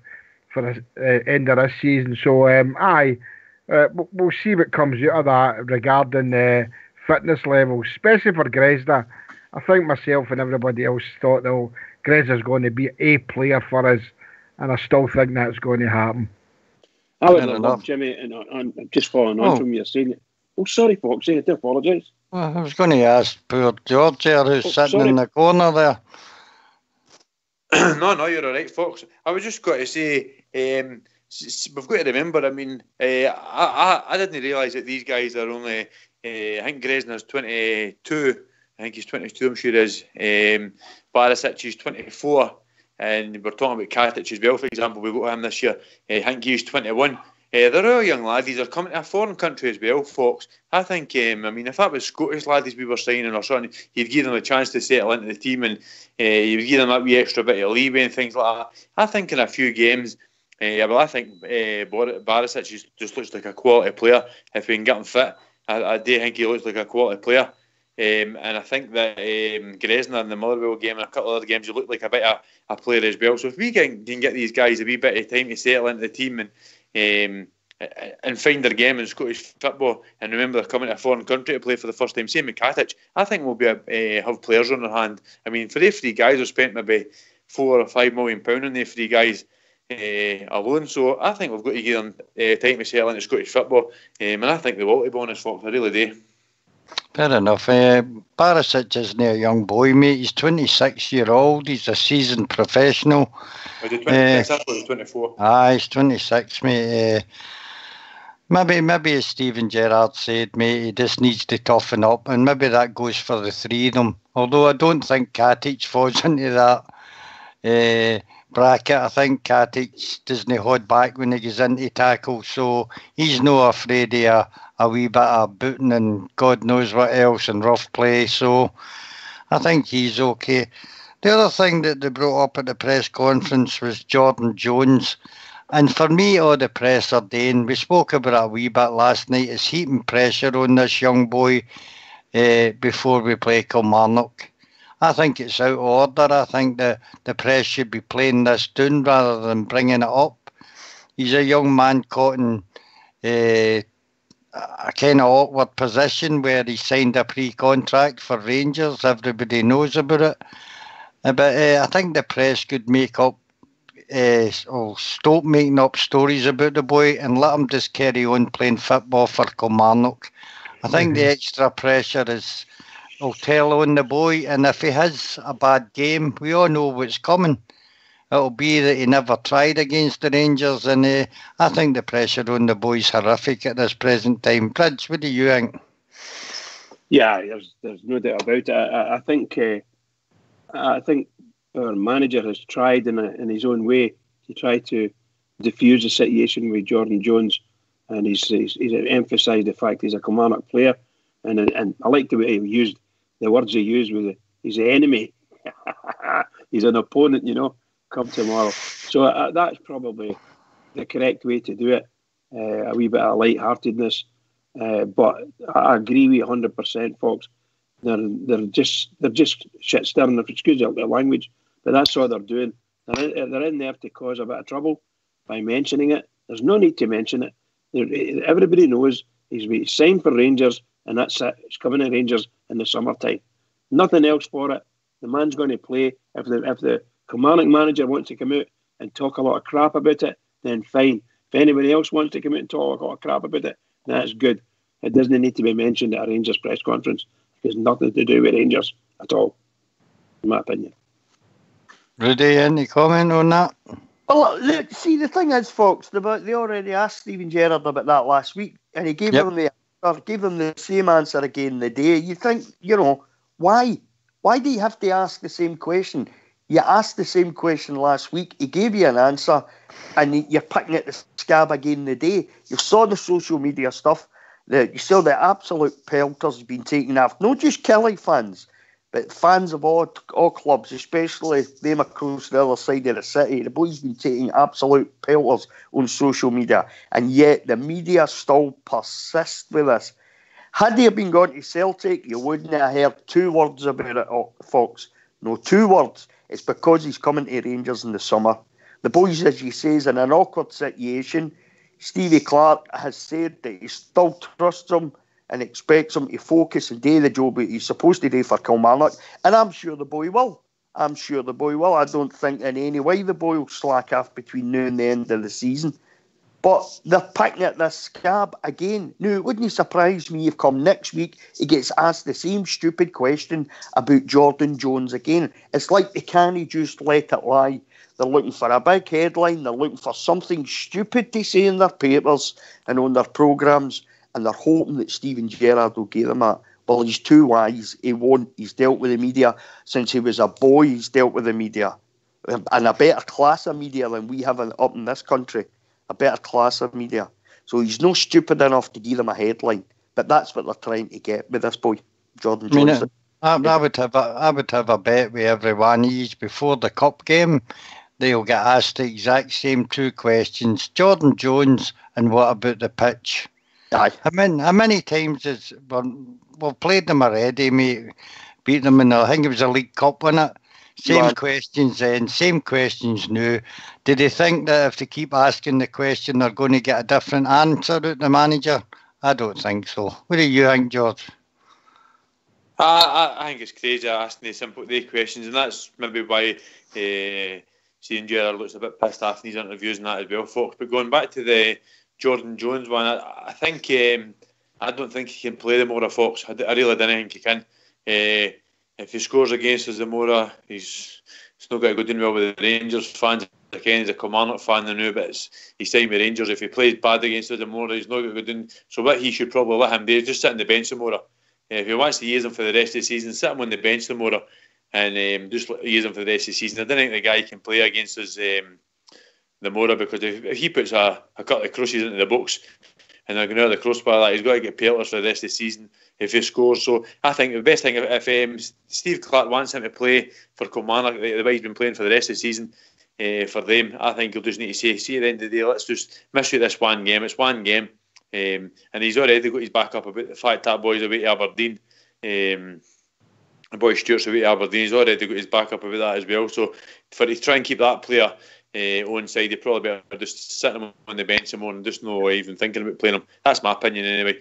for the end of this season. So, we'll see what comes out of that regarding fitness levels, especially for Grezda. I think myself and everybody else thought, though, Grezda's going to be a player for us, and I still think that's going to happen. I would love Jimmy, and just following on from your saying it. Oh, sorry, Foxy, I do apologise. Well, I was going to ask poor George there, who's sitting in the corner there. No, you're all right, Fox. I was just going to say, we've got to remember, I mean, I didn't realise that these guys are only I think Gresner's 22. I think he's 22, I'm sure he is. Barisic is 24. And we're talking about Katic as well, for example. We've got him this year. I think he's 21. They're all young laddies. They're coming to a foreign country as well, Fox. I think, if that was Scottish laddies we were signing or something, you'd give them a chance to settle into the team and you'd give them that wee extra bit of leeway and things like that. I think in a few games, I think Barisic just looks like a quality player. If we can get him fit, I do think he looks like a quality player. And I think that Gresner in the Motherwell game and a couple of other games, you look like a bit of a player as well. So if we can get these guys a wee bit of time to settle into the team and find their game in Scottish football, and remember they're coming to a foreign country to play for the first time, same with Katic, I think we'll be have players on their hand. For the 3 guys who spent maybe £4 or £5 million on the 3 guys alone, so I think we've got to give them time to settle into Scottish football, and I think they will, to be honest, Fox, I really do. Fair enough. Barisic isn't a young boy, mate. He's 26-year-old. He's a seasoned professional. Was he 26? I thought he was 24. He's 26, mate. Maybe as Steven Gerrard said, mate, he just needs to toughen up, and maybe that goes for the 3 of them. Although I don't think Katic falls into that bracket. I think Katic doesn't hold back when he gets into tackle, so he's not afraid of a wee bit of booting and God knows what else and rough play, so I think he's okay. The other thing that they brought up at the press conference was Jordan Jones, and for me all the press are doing, we spoke about it a wee bit last night, is heaping pressure on this young boy before we play Kilmarnock. I think it's out of order. I think the press should be playing this down rather than bringing it up. He's a young man caught in a kind of awkward position where he signed a pre-contract for Rangers. Everybody knows about it. But I think the press could make up, stop making up stories about the boy and let him just carry on playing football for Kilmarnock. I think the extra pressure will tell on the boy, and if he has a bad game, we all know what's coming. It'll be that he never tried against the Rangers, and I think the pressure on the boy is horrific at this present time. Pridge, what do you think? Yeah, there's no doubt about it. I think our manager has tried in his own way to try to diffuse the situation with Jordan Jones, and he's emphasised the fact he's a Kilmarnock player, and I like the way he used the words he used with he's the enemy, he's an opponent, come tomorrow. So that's probably the correct way to do it. A wee bit of light-heartedness, but I agree with you 100%, Fox. They're just shit stirring. Excuse their language, but that's what they're doing. They're in there to cause a bit of trouble by mentioning it. There's no need to mention it. Everybody knows he's signed for Rangers, and that's it. He's coming to Rangers in the summertime. Nothing else for it. The man's going to play. If the Kilmarnock manager wants to come out and talk a lot of crap about it, then fine. If anybody else wants to come out and talk a lot of crap about it, that's good. It doesn't need to be mentioned at a Rangers press conference. It has nothing to do with Rangers at all, in my opinion. Rudy, any comment on that? Well, look, see, the thing is, Fox, they already asked Steven Gerrard about that last week, and he gave them the same answer again the day. You think, why? Why do you have to ask the same question? You asked the same question last week. He gave you an answer, and you're picking at the scab again the day. You saw the social media stuff. You saw the absolute pelters being taken off. Not just Kelly fans, but fans of all clubs, especially them across the other side of the city. The boys been taking absolute pelters on social media, and yet the media still persist with this. Had he been gone to Celtic, you wouldn't have heard 2 words about it, Fox. No, 2 words. It's because he's coming to Rangers in the summer. The boys, as you say, is in an awkward situation. Stevie Clarke has said that he still trusts him and expects him to focus and do the job that he's supposed to do for Kilmarnock. And I'm sure the boy will. I don't think in any way the boy will slack off between now and the end of the season. But they're picking at this scab again. Now, it wouldn't surprise me if come next week he gets asked the same stupid question about Jordan Jones again. It's like they can't just let it lie. They're looking for a big headline. They're looking for something stupid to say in their papers and on their programmes. and they're hoping that Steven Gerrard will give them that. Well, he's too wise. He won't. He's dealt with the media since he was a boy. He's dealt with the media, and a better class of media than we have up in this country. A better class of media. So he's no stupid enough to give them a headline. But that's what they're trying to get with this boy, Jordan Jones. I would have a bet with every one of these before the cup game. They'll get asked the exact same two questions. Jordan Jones, and what about the pitch? Aye. How many times we've played them already, mate? Beat them in I think it was a League Cup, wasn't it? Same questions then, same questions now. Do they think that if they keep asking the question, they're going to get a different answer out the manager? I don't think so. What do you think, George? I think it's crazy asking the questions, and that's maybe why Steven Gerrard looks a bit pissed off in these interviews and that as well, folks. But going back to the Jordan Jones one, I think I don't think he can play the Mora, folks. I really don't think he can. If he scores against us, the Mora, he's not going to go doing well with the Rangers fans. Again, he's a Kilmarnock fan now, but he's staying with Rangers. If he plays bad against us, the Mora, he's not going to go doing. So what he should probably let him do is just sit on the bench, the Mora. If he wants to use him for the rest of the season, sit him on the bench, the Mora, and just use him for the rest of the season. I don't think the guy can play against us, the Mora, because if he puts a couple of crosses into the box and they're going out of the crossbar, he's got to get pelters for the rest of the season if he scores. So I think the best thing, if Steve Clarke wants him to play for Kilmarnock the way he's been playing for the rest of the season for them, I think he'll just need to see at the end of the day, let's just miss out this one game. It's one game. And he's already got his back up about the fact that boy's away to Aberdeen. The boy Stewart's away to Aberdeen. He's already got his back up about that as well. So for to try and keep that player on side, he'd probably better just sit him on the bench more and just not even thinking about playing him. That's my opinion anyway.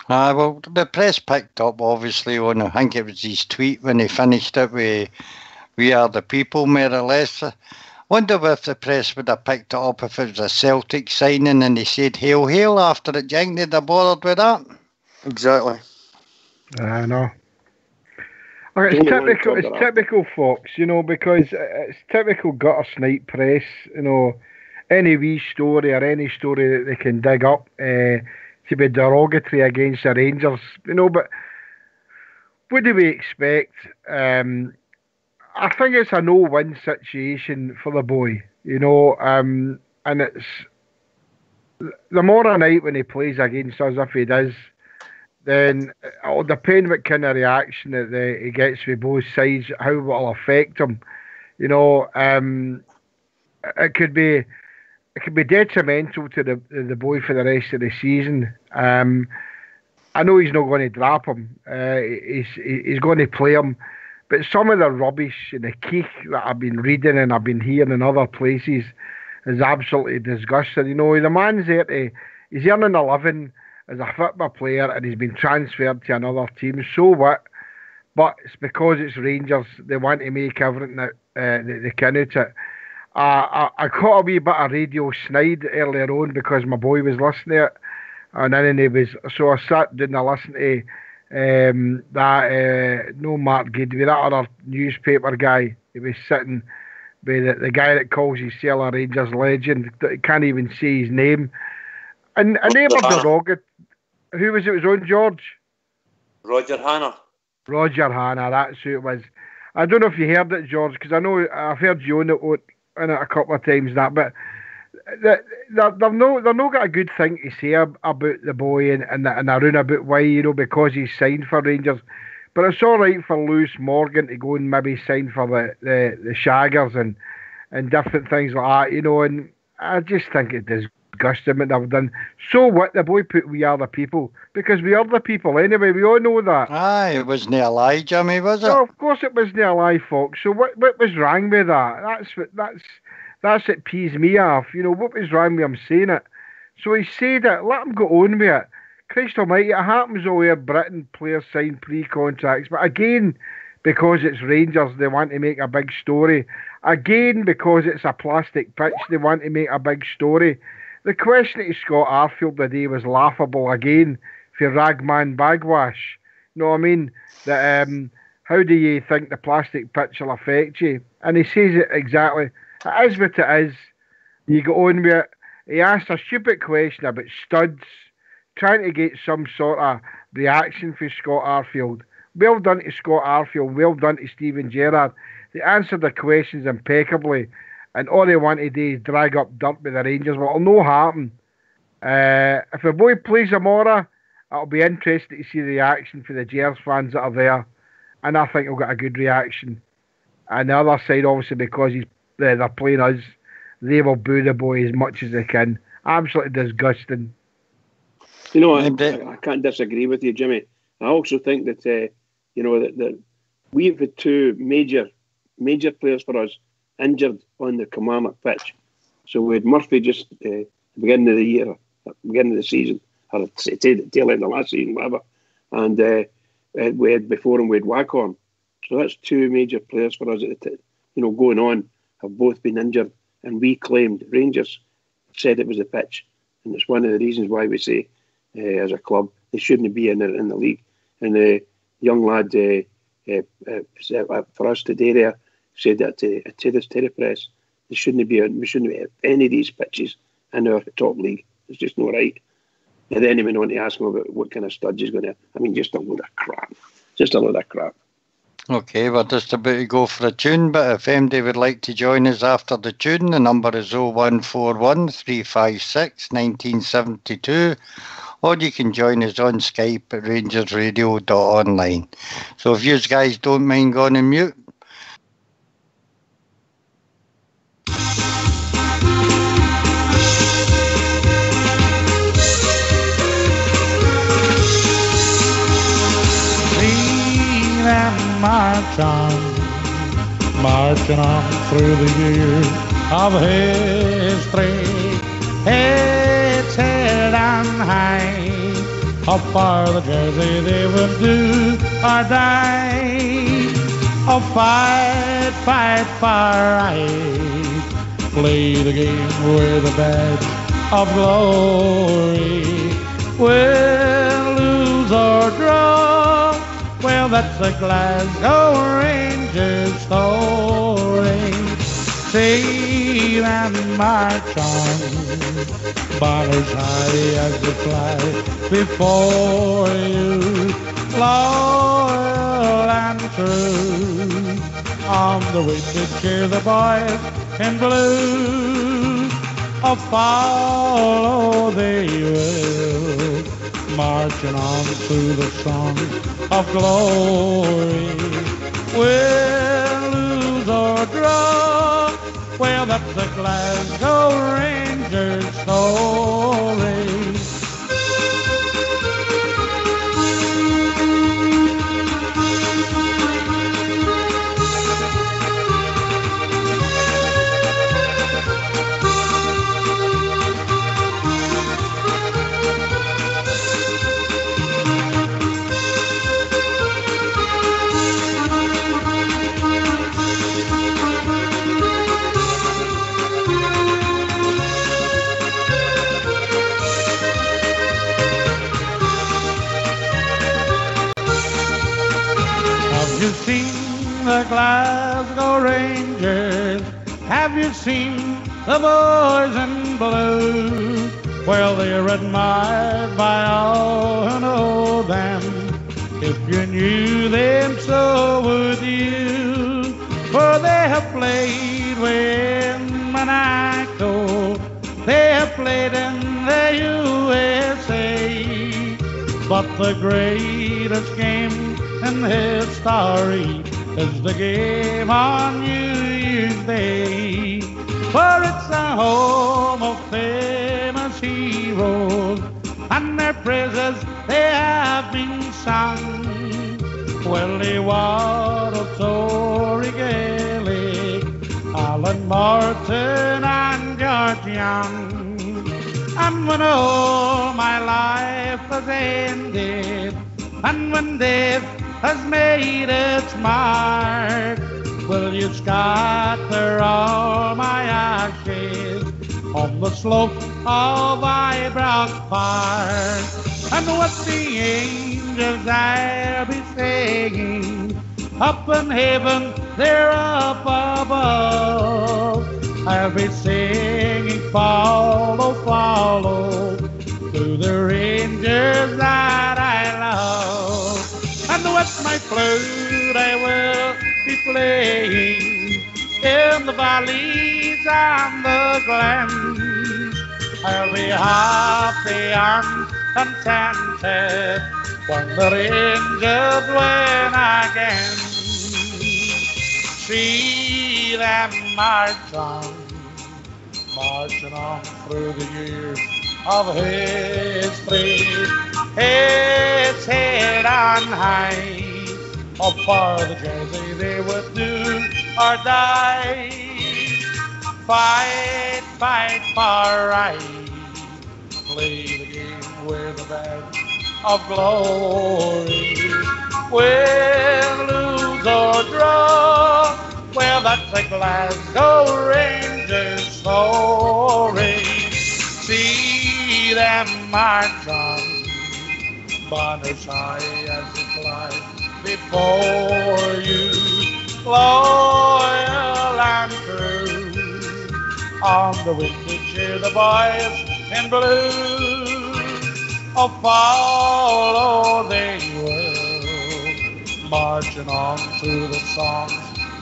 Well, the press picked up obviously on, I think it was his tweet when he finished it with "We are the people," more or less. Wonder if the press would have picked it up if it was a Celtic signing and they said "Hail, hail" after it. Do you think they'd have bothered with that? Exactly. I know. It's typical Fox, because it's typical gutter snipe press. Any wee story or any story that they can dig up to be derogatory against the Rangers, but what do we expect? I think it's a no-win situation for the boy, and it's the more night when he plays against us, if he does, then it'll depend what kind of reaction that he gets with both sides, how it will affect him. It could be detrimental to the boy for the rest of the season. I know he's not going to drop him. He's going to play him. But some of the rubbish and the keek that I've been reading and I've been hearing in other places is absolutely disgusting. The man's there he's earning a living as a football player and he's been transferred to another team. So what? But it's because it's Rangers. They want to make everything that they can out of it. I caught a wee bit of Radio Snide earlier on because my boy was listening to it. And then so I sat down and listened to no Mark Gidwey, that other newspaper guy. He was sitting with the guy that calls himself a Rangers legend. Can't even say his name. And they were derogatory. Who was it was on, George? Roger Hanna. Roger Hanna, that's who it was. I don't know if you heard it, George, because I know I've heard you on it a couple of times, but they've not got a good thing to say about the boy and around about why, because he's signed for Rangers. But it's all right for Lewis Morgan to go and maybe sign for the Shaggers and different things like that, and I just think it disgusting what they've done. So what? The boy put "We are the people" because we are the people anyway. We all know that. Aye, it wasn't a lie, Jimmy, was it? No, of course it wasn't a lie, Fox. So what was wrong with that? That's what pees me off. What was wrong with him saying it? So he said it. Let him go on with it. Christ almighty, it happens all over Britain. Players sign pre-contracts. But again, because it's Rangers, they want to make a big story. Again, because it's a plastic pitch, they want to make a big story. The question to Scott Arfield today was laughable again for Ragman Bagwash. You know what I mean? That how do you think the plastic pitch will affect you? And he says it exactly. It is what it is. You go on with it. He asked a stupid question about studs trying to get some sort of reaction for Scott Arfield. Well done to Scott Arfield, well done to Steven Gerrard. They answered the questions impeccably, and all they want to do is drag up dirt with the Rangers. Well, it'll no happen. If the boy plays tomorrow, it'll be interesting to see the reaction for the Gers fans that are there, and I think he'll get a good reaction. And the other side, obviously, because they're playing us, they will boo the boy as much as they can. Absolutely disgusting. You know, I can't disagree with you, Jimmy. I also think that that we've had two major players for us injured on the Kilmarnock pitch. So we had Murphy just at the beginning of the year, beginning of the season, or tail end of last season, whatever. And we had before him, we had Waghorn. So that's two major players for us, going on, have both been injured. And we claimed, Rangers said it was the pitch. And it's one of the reasons why we say, as a club, they shouldn't be in the league. And the young lad for us today there said that to the press, we shouldn't be at any of these pitches in our top league. It's just not right. And then he went on to ask him about what kind of studs he's going to. I mean, just a load of crap. Just a load of crap. Okay, we're just about to go for a tune, but if anybody would like to join us after the tune, the number is 0141 356 1972, or you can join us on Skype at rangersradio.online. So if you guys don't mind going on mute. Marching on through the years of history, heads held on high. How far the jersey they would do or die. Oh, fight, fight for right. Play the game with a badge of glory. We'll lose or draw. Well, that's a Glasgow Rangers story. See them march on, banners high as they fly before you, loyal and true. On the way to cheer the boys in blue, oh, follow they will, marching on through the song of glory. We'll lose or draw, well, that's a Glasgow Rangers story. Have you seen the Glasgow Rangers? Have you seen the boys in blue? Well, they're admired by all who know them. If you knew them, so would you. For they have played in Monaco, they have played in the USA. But the greatest game in history is the game on New Year's Day. For it's the home of famous heroes, and their praises they have been sung. Willie Waddle, Tory Gaelic, Alan Morton and George Young. And when all my life has ended, and when death has made its mark, will you scatter all my ashes on the slope of Ibrox Park? And what the angels I'll be singing up in heaven, there up above, I'll be singing, follow, follow, to the Rangers is that I love. And with my flute I will be playing in the valleys and the glens. I'll be happy and contented when the rangers win again. See them march on through the years of history. It's head on high, up for the jersey they would do or die. Fight, fight for right, play the game with a badge of glory. Win, lose or draw, well, that's a Glasgow Rangers story. See them march on, banners high as they fly before you, loyal and true. On the wind to cheer the boys in blue, oh, follow they will, marching on to the songs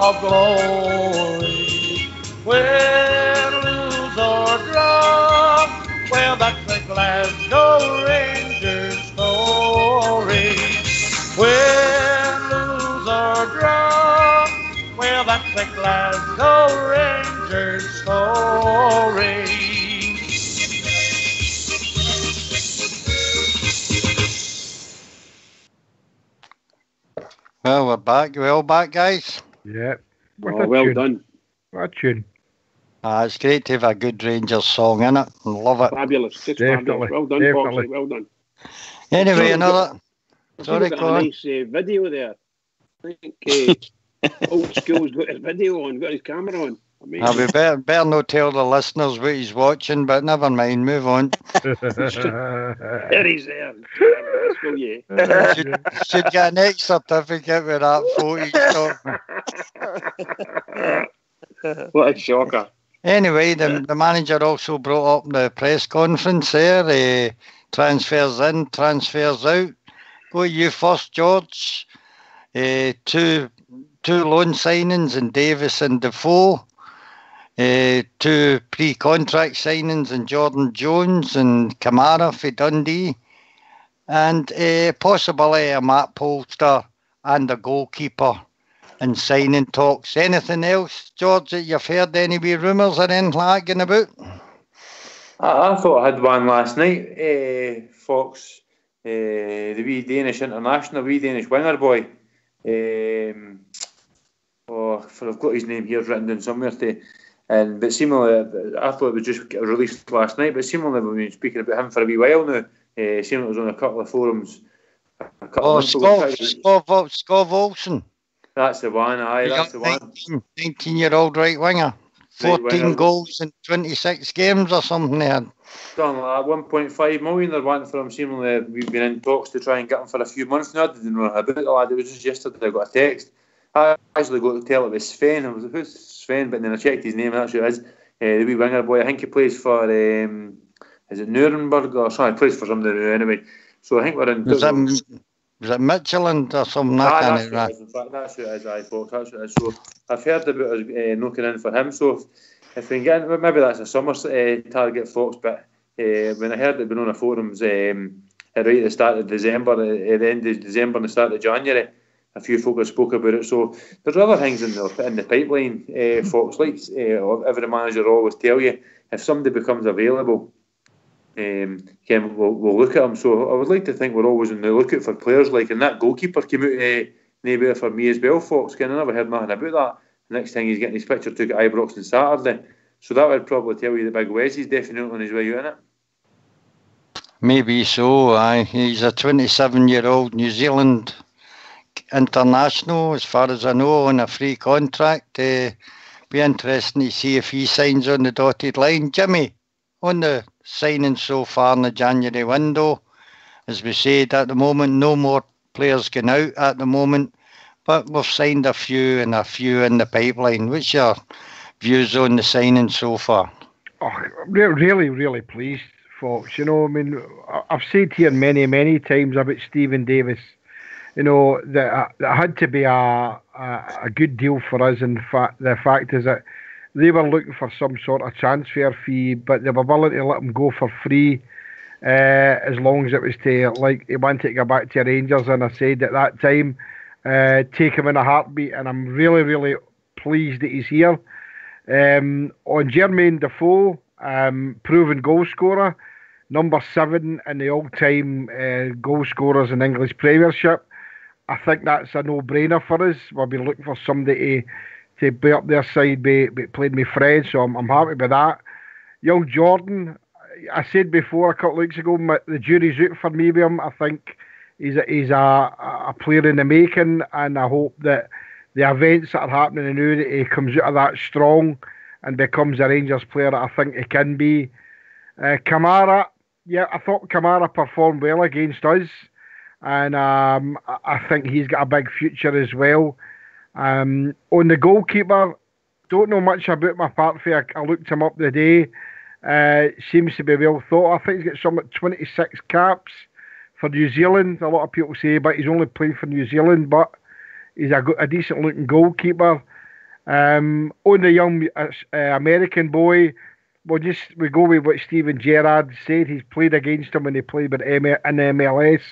of glory. Win, lose or draw, well, that's the Glasgow Rangers story. Win, lose or draw, well, that's the Glasgow Rangers story. Well, we're back. You all back, guys? Yeah. Oh, well done. What a tune. It's great to have a good Rangers song in it. Love it. Fabulous. Just Definitely, fabulous. Well done, definitely. Foxy. Well done. Anyway, Sorry, another. I've Sorry, got go a on. nice video there. I think Old School's got his video on, got his camera on. Amazing. We better not tell the listeners what he's watching, but never mind, move on. There he's there. Let's go, yeah. Should get an X certificate with that photo. What a shocker. Anyway, the manager also brought up the press conference there. Transfers in, transfers out. Go you first, George. Two loan signings in Davis and Defoe. Two pre-contract signings in Jordan Jones and Kamara for Dundee. And possibly a Matt Polster and a goalkeeper in signing talks. Anything else, George, that you've heard any wee rumours or anything like that about? I thought I had one last night, Fox. The wee Danish international, wee Danish winger boy. I've got his name here written down somewhere today. But seemingly, I thought it was just released last night, but seemingly we've been speaking about him for a wee while now. Seemingly it was on a couple of forums. Skov Olsen. That's the one, aye, that's the one. 19-year-old right winger. 14 goals in 26 games or something there. Done like 1.5 million they're wanting for him. Seemingly we've been in talks to try and get him for a few months now. I didn't know about the lad. It was just yesterday I got a text. I actually got to tell it was Sven. I was like, who's Sven? But then I checked his name, and that's who it is. The wee winger boy. I think he plays for, is it Nuremberg or something? He plays for somebody anyway. So I think we're in... Was it Michelin or something? That's who it is, folks. That's who it is. So I've heard about us knocking in for him. So if we can get in, maybe that's a summer target, Fox. But when I heard it been on the forums right at the start of December, at the end of December and the start of January, a few folk have spoke about it. So there's other things in the pipeline, Fox. Like every manager always tell you, if somebody becomes available, we'll look at them. So I would like to think we're always on the lookout for players like, and that goalkeeper came out neighbour for me as well, Fox. I never heard nothing about that. The next thing he's getting his picture took at Ibrox on Saturday. So that would probably tell you that Big Wes is definitely on his way out in it. Maybe so, aye. He's a 27-year-old New Zealand international, as far as I know, on a free contract. Be interesting to see if he signs on the dotted line. Jimmy, on the signing so far in the January window, as we said at the moment, no more players going out at the moment, but we've signed a few in the pipeline. What's your views on the signing so far? Oh, really, really pleased folks. You know, I mean, I've said here many times about Stephen Davis. You know, that had to be a good deal for us. In fact, the fact is that they were looking for some sort of transfer fee, but they were willing to let him go for free, as long as it was to, like, he wanted to go back to Rangers. And I said at that time, take him in a heartbeat. And I'm really pleased that he's here. On Jermaine Defoe, proven goal scorer, number 7 in the all-time goal scorers in English Premiership. I think that's a no-brainer for us. We'll be looking for somebody to be up their side, be playing with Fred, so I'm happy with that. Young Jordan, I said before a couple of weeks ago, the jury's out for me with him. I think he's a player in the making, and I hope that the events that are happening now, that he comes out of that strong and becomes a Rangers player that I think he can be. Kamara, yeah, I thought Kamara performed well against us. And I think he's got a big future as well. On the goalkeeper, don't know much about McCarthy. I looked him up today. Seems to be well thought. I think he's got some 26 caps for New Zealand. A lot of people say, but he's only played for New Zealand. But he's a decent looking goalkeeper. On the young American boy, we go with what Steven Gerrard said. He's played against him when he played in MLS.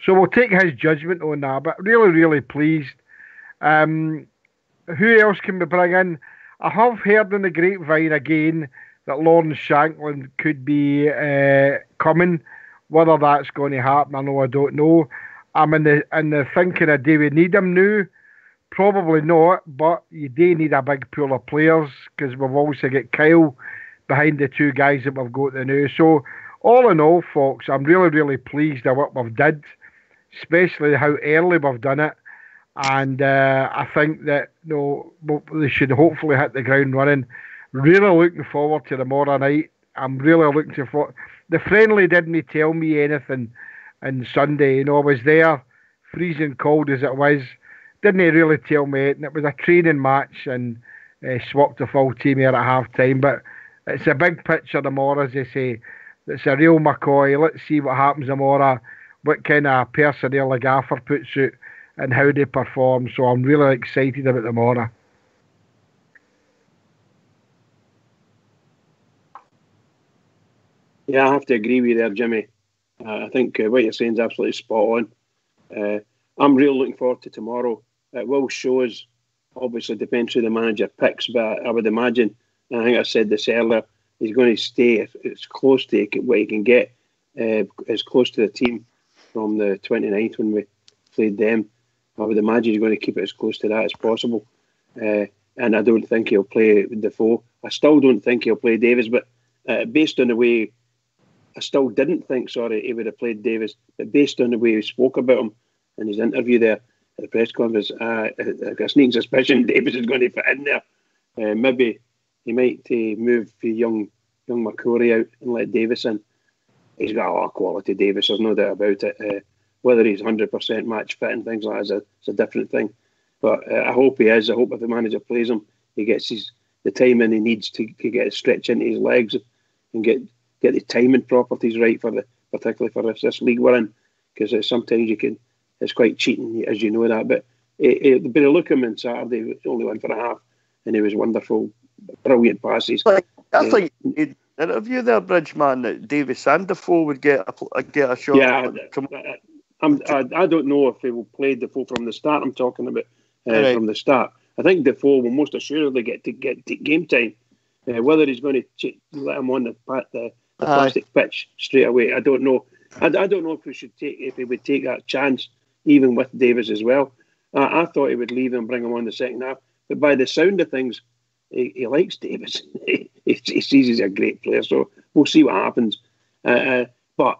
So we'll take his judgment on that, but really pleased. Who else can we bring in? I have heard in the grapevine again that Lawrence Shankland could be coming. Whether that's going to happen, I don't know. I'm in the thinking of, do we need him now? Probably not, but you do need a big pool of players, because we've also got Kyle behind the 2 guys that we've got there now. So all in all, folks, I'm really pleased at what we've did, especially how early we've done it. And I think that they should hopefully hit the ground running. Really looking forward to tomorrow night. I'm really looking forward. The friendly didn't tell me anything on Sunday. I was there, freezing cold as it was. Didn't really tell me it. And it was a training match, and swapped the full team here at half time. But it's a big picture tomorrow, as they say. It's a real McCoy. Let's see what happens tomorrow, what kind of personnel the gaffer puts out and how they perform. So I'm really excited about tomorrow. Yeah, I have to agree with you there, Jimmy. I think what you're saying is absolutely spot on. I'm really looking forward to tomorrow. It will show us, obviously depends who the manager picks, but I would imagine, and I think I said this earlier, he's going to stay as close to what he can get, as close to the team from the 29th when we played them. I would imagine he's going to keep it as close to that as possible. And I don't think he'll play Defoe. I still don't think he'll play Davis, but based on the way, I still didn't think, he would have played Davis, but based on the way he spoke about him in his interview there at the press conference, I got a sneaking suspicion Davis is going to fit in there. Maybe he might move the young McCrory out and let Davis in. He's got a lot of quality, Davis, there's no doubt about it. Whether he's 100% match fit and things like that is a different thing. But I hope he is. I hope if the manager plays him, he gets the time in he needs to get a stretch into his legs and get the timing properties right particularly for this league we're in, because sometimes it's quite cheating, as you know that. But a look at him on Saturday, it was only 1 for a half, and he was wonderful, brilliant passes. I think in an interview there, Bridgeman, that Davis and Defoe would get a shot. Yeah, I don't know if he will play Defoe from the start. I'm talking about from the start. I think Defoe will most assuredly get game time. Whether he's going to let him on the plastic pitch straight away, I don't know. I don't know if he would take that chance, even with Davis as well. I thought he would leave him, bring him on the second half. But by the sound of things, he likes Davis. he sees he's a great player. So we'll see what happens. But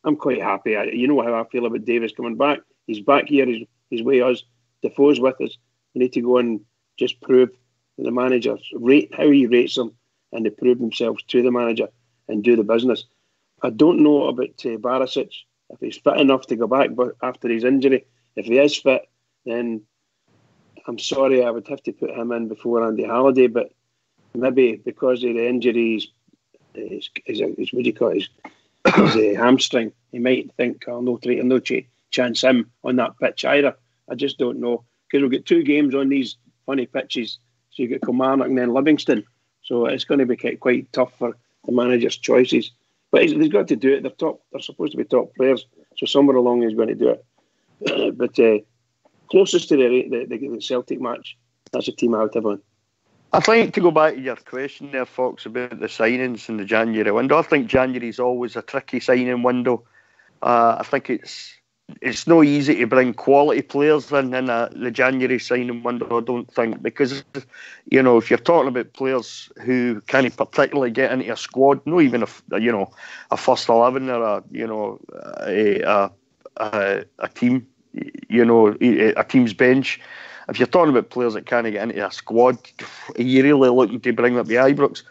I'm quite happy. You know how I feel about Davis coming back. He's back here. He's with us. Defoe's with us. We need to go and just prove the manager how he rates them, and they prove themselves to the manager and do the business. I don't know about Barisic, if he's fit enough to go back, but after his injury, if he is fit, then I'm sorry, I would have to put him in before Andy Halliday, but maybe because of the injuries, his what do you call it, his hamstring. He might think, no chance him on that pitch either. I just don't know, because we've got 2 games on these funny pitches. So you've got Kilmarnock and then Livingston. So it's going to be quite tough for the manager's choices. But he's got to do it. They're supposed to be top players. So somewhere along he's going to do it. But closest to the Celtic match, that's a team I would have on. I'd like to go back to your question there, Fox, about the signings in the January window. I think January is always a tricky signing window. I think it's no easy to bring quality players in the January signing window, I don't think, because, you know, if you're talking about players who can't particularly get into a squad, not even a first 11 or a team, you know, a team's bench. If you're talking about players that can't get into a squad, are you really looking to bring up the Ibrox?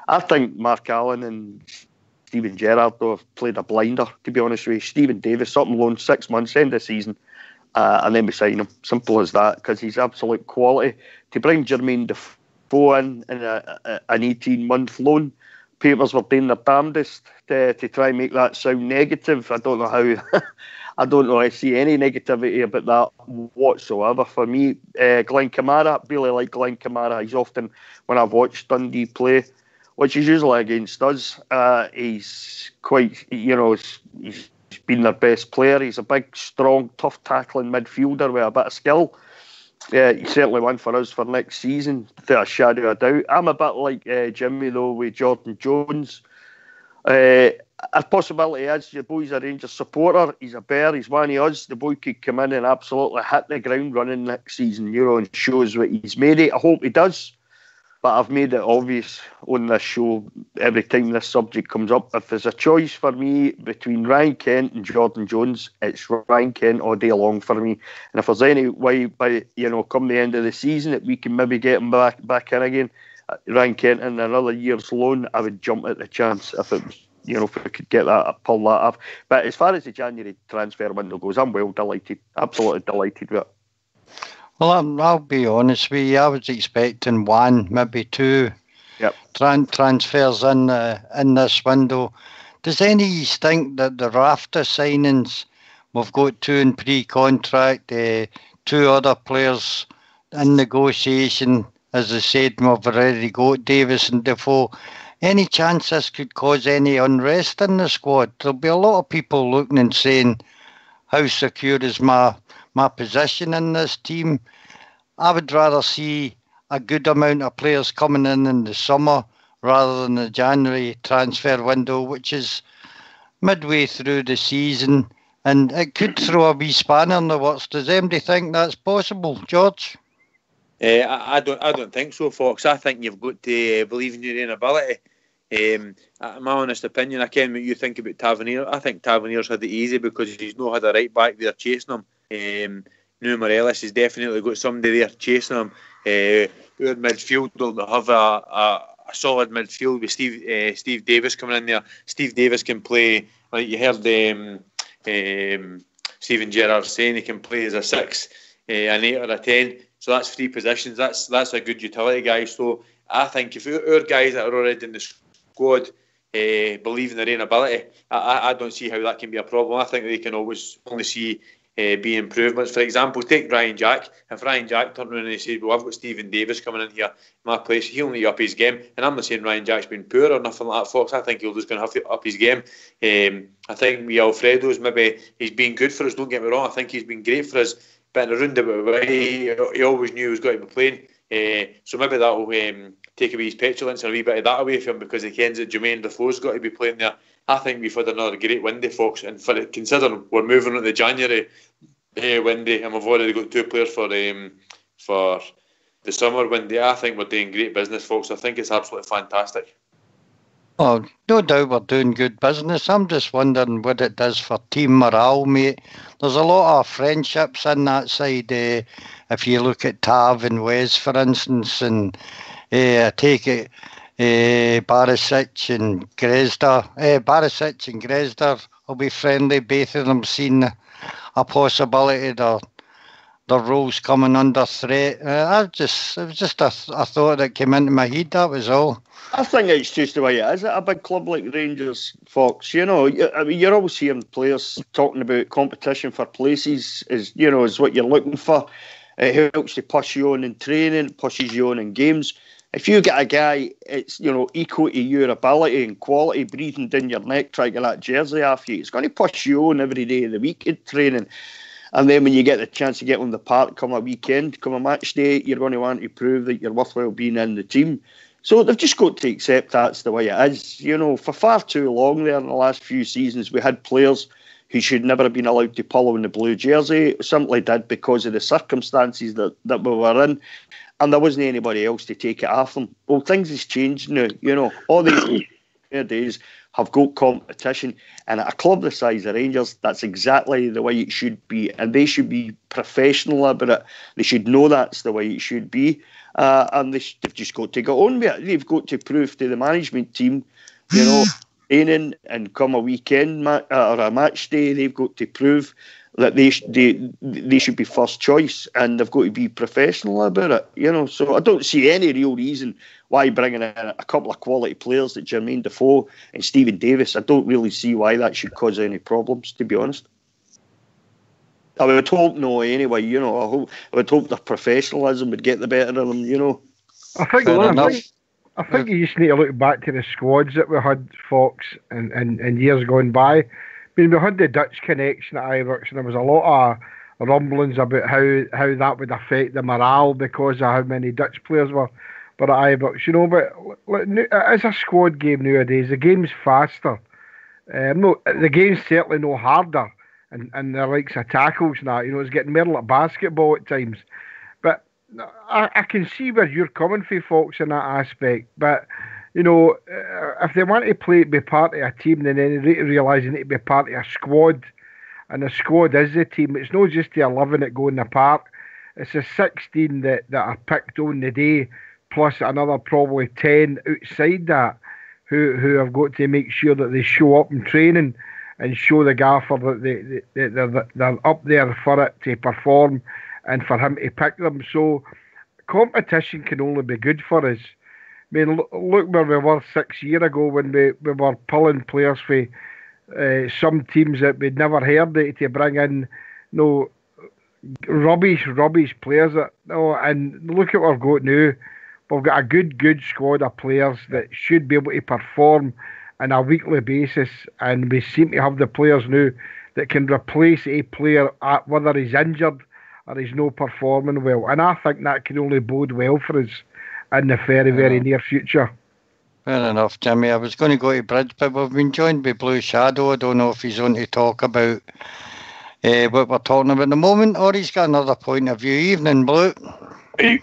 I think Mark Allen and Steven Gerrard, though, have played a blinder, to be honest with you. Stephen Davis, up on loan 6 months, end of the season, and then we sign him. Simple as that, because he's absolute quality. To bring Jermaine Defoe in an 18-month loan, papers were doing their damnedest to try and make that sound negative. I don't know how... I don't know I see any negativity about that whatsoever. For me, Glenn Kamara, really like Glenn Kamara. He's often, when I've watched Dundee play, which is usually against us, he's quite, you know, he's been their best player. He's a big, strong, tough tackling midfielder with a bit of skill. He's certainly one for us for next season, without a shadow of a doubt. I'm a bit like Jimmy, though, with Jordan Jones. A possibility is your boy's a Rangers supporter. He's a bear. He's one of us. The boy could come in and absolutely hit the ground running next season, you know, and shows what he's made it. I hope he does. But I've made it obvious on this show every time this subject comes up. If there's a choice for me between Ryan Kent and Jordan Jones, it's Ryan Kent all day long for me. And if there's any way, by come the end of the season, that we can maybe get him back in again, Ryan Kent in another year's loan, I would jump at the chance if it was. You know, if we could get that, pull that off. But as far as the January transfer window goes, I'm well delighted, absolutely delighted with it. Well, I'll be honest with you. I was expecting 1, maybe 2 transfers in this window. Does any of you think that the Rafter signings, we've got 2 in pre-contract, 2 other players in negotiation, as I said, we've already got Davis and Defoe. Any chance this could cause any unrest in the squad? There'll be a lot of people looking and saying, how secure is my position in this team? I would rather see a good amount of players coming in the summer rather than the January transfer window, which is midway through the season, and it could throw a wee spanner in the works. Does anybody think that's possible, George? I don't think so, Fox. I think you've got to believe in your own ability. My honest opinion, I can't know what you think about Tavernier. I think Tavernier's had it easy because he's not had a right back there chasing him. Nuno Morelos has definitely got somebody there chasing him. Our midfield will have a solid midfield with Steve Davis coming in there. Steve Davis can play, like you heard Steven Gerrard saying, he can play as a 6, an 8 or a 10. So that's 3 positions. That's a good utility guy. So I think if our guys that are already in the squad believe in their own ability, I don't see how that can be a problem. I think they can always only see be improvements. For example, take Ryan Jack. If Ryan Jack turned around and he said, well, I've got Stephen Davis coming in here, my place, he'll need to up his game. And I'm not saying Ryan Jack's been poor or nothing like that, Fox. I think he'll just going to have to up his game. I think with Alfredo's, maybe he's been good for us, don't get me wrong. I think he's been great for us. But in a roundabout way, he always knew he was going to be playing. So maybe that will take away his petulance and a wee bit of that away from him, because he kens that Jermaine Defoe's got to be playing there. I think we've had another great window, Fox, and for considering we're moving on to January window and we've already got 2 players for the summer window, I think we're doing great business, Fox. I think it's absolutely fantastic. Oh, no doubt we're doing good business. I'm just wondering what it does for team morale, mate. There's a lot of friendships in that side. If you look at Tav and Wes, for instance, and I take it Barisic and Grezda. Barisic and Grezda will be friendly. Both of them seen a possibility. their roles coming under threat. It was just a thought that came into my head, that was all. I think it's just the way it is at a big club like Rangers, Fox. You know, I mean, you're always hearing players talking about competition for places is what you're looking for. It helps to push you on in training, pushes you on in games. If you get a guy, it's equal to your ability and quality breathing down your neck trying to get that jersey off you, it's going to push you on every day of the week in training. And then when you get the chance to get on the park come a weekend, come a match day, you're going to want to prove that you're worthwhile being in the team. So they've just got to accept that's the way it is. For far too long there in the last few seasons, we had players who should never have been allowed to pull on the blue jersey, simply did because of the circumstances that we were in. And there wasn't anybody else to take it off them. Well, things has changed now. All these days have got competition. And at a club the size of Rangers, that's exactly the way it should be. And they should be professional about it. They should know that's the way it should be. And they've just got to go on with it. They've got to prove to the management team, training and come a weekend or a match day, they've got to prove that they should be first choice, and they've got to be professional about it. So I don't see any real reason why bringing in a couple of quality players like Jermaine Defoe and Stephen Davis, I don't really see why that should cause any problems, to be honest. I would hope no anyway, I would hope their professionalism would get the better of them, I think you just need to look back to the squads that we had, Fox, and years gone by. I mean, we had the Dutch connection at Ibrox, and there was a lot of rumblings about how that would affect the morale because of how many Dutch players were at Ibrox, But it's a squad game nowadays. The game's faster. The game's certainly no harder, and the likes of tackles now. It's getting more like basketball at times. But I can see where you're coming from, Fox, in that aspect. But if they want to be part of a team, then they need to realise they need to be part of a squad. And the squad is the team. It's not just the 11 that go in the park. It's the 16 that are picked on the day, plus another probably 10 outside that who have got to make sure that they show up in training and show the gaffer that they're up there for it to perform and for him to pick them. So competition can only be good for us. I mean, look where we were 6 years ago when we were pulling players for some teams that we'd never heard of to bring in rubbish players. And look at what we've got now. We've got a good squad of players that should be able to perform on a weekly basis, and we seem to have the players now that can replace a player whether he's injured or he's not performing well. And I think that can only bode well for us in the very, very near future. Fair enough, Jimmy. I was going to go to Bridge, but we've been joined by Blue Shadow. I don't know if he's on to talk about what we're talking about at the moment, or he's got another point of view. Evening, Blue.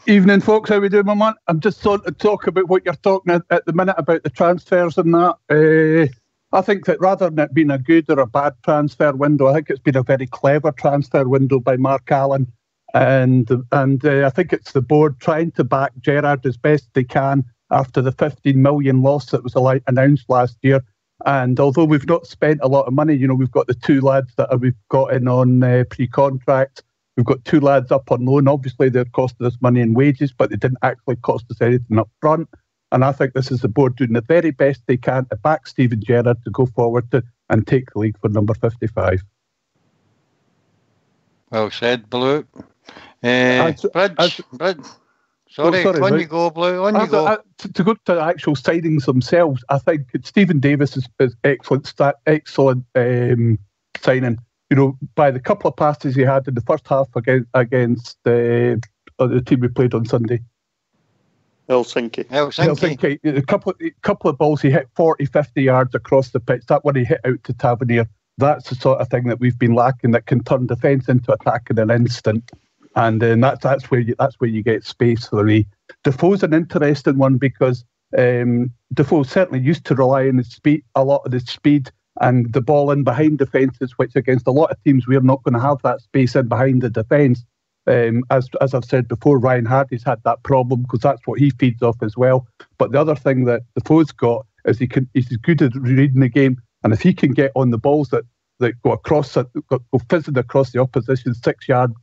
Evening, folks. How we doing, my man? I'm just thought to talk about what you're talking at the minute about the transfers and that. I think that rather than it being a good or a bad transfer window, I think it's been a very clever transfer window by Mark Allen. And I think it's the board trying to back Gerrard as best they can after the 15 million loss that was announced last year. And although we've not spent a lot of money, we've got the two lads that we've got in on pre-contract. We've got two lads up on loan. Obviously, they're costing us money in wages, but they didn't actually cost us anything up front. And I think this is the board doing the very best they can to back Steven Gerrard to go forward and take the league for number 55. Well said, Blue. Bridge. Sorry, on you go, Blue. On you go. To go to the actual signings themselves, I think Stephen Davis is excellent signing. By the couple of passes he had in the first half against the team we played on Sunday. Helsinki. A couple of balls he hit 40, 50 yards across the pitch. That one he hit out to Tavernier. That's the sort of thing that we've been lacking, that can turn defence into attack in an instant. And then that's where you get space for me. Defoe's an interesting one because Defoe certainly used to rely on a lot of the speed and the ball in behind defences, which against a lot of teams we're not going to have that space in behind the defence. As I've said before, Ryan Hardy's had that problem because that's what he feeds off as well. But the other thing that Defoe's got is he's good at reading the game, and if he can get on the balls that go across, go fizzing across the opposition 6 yard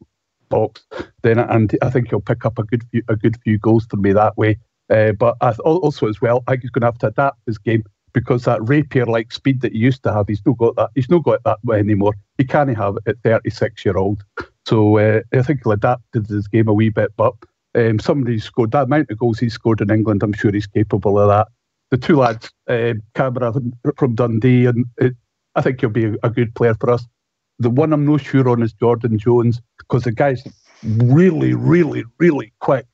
box, then and I think he'll pick up a good few goals for me that way. But also as well, I think he's going to have to adapt his game, because that rapier-like speed that he used to have, he's not got that. He's not got that way anymore. He can't have it at 36-year-old. So I think he'll adapt to his game a wee bit. But somebody scored that amount of goals he scored in England. I'm sure he's capable of that. The two lads, Camara from Dundee, and I think he'll be a good player for us. The one I'm not sure on is Jordan Jones, because the guy's really, really, really quick.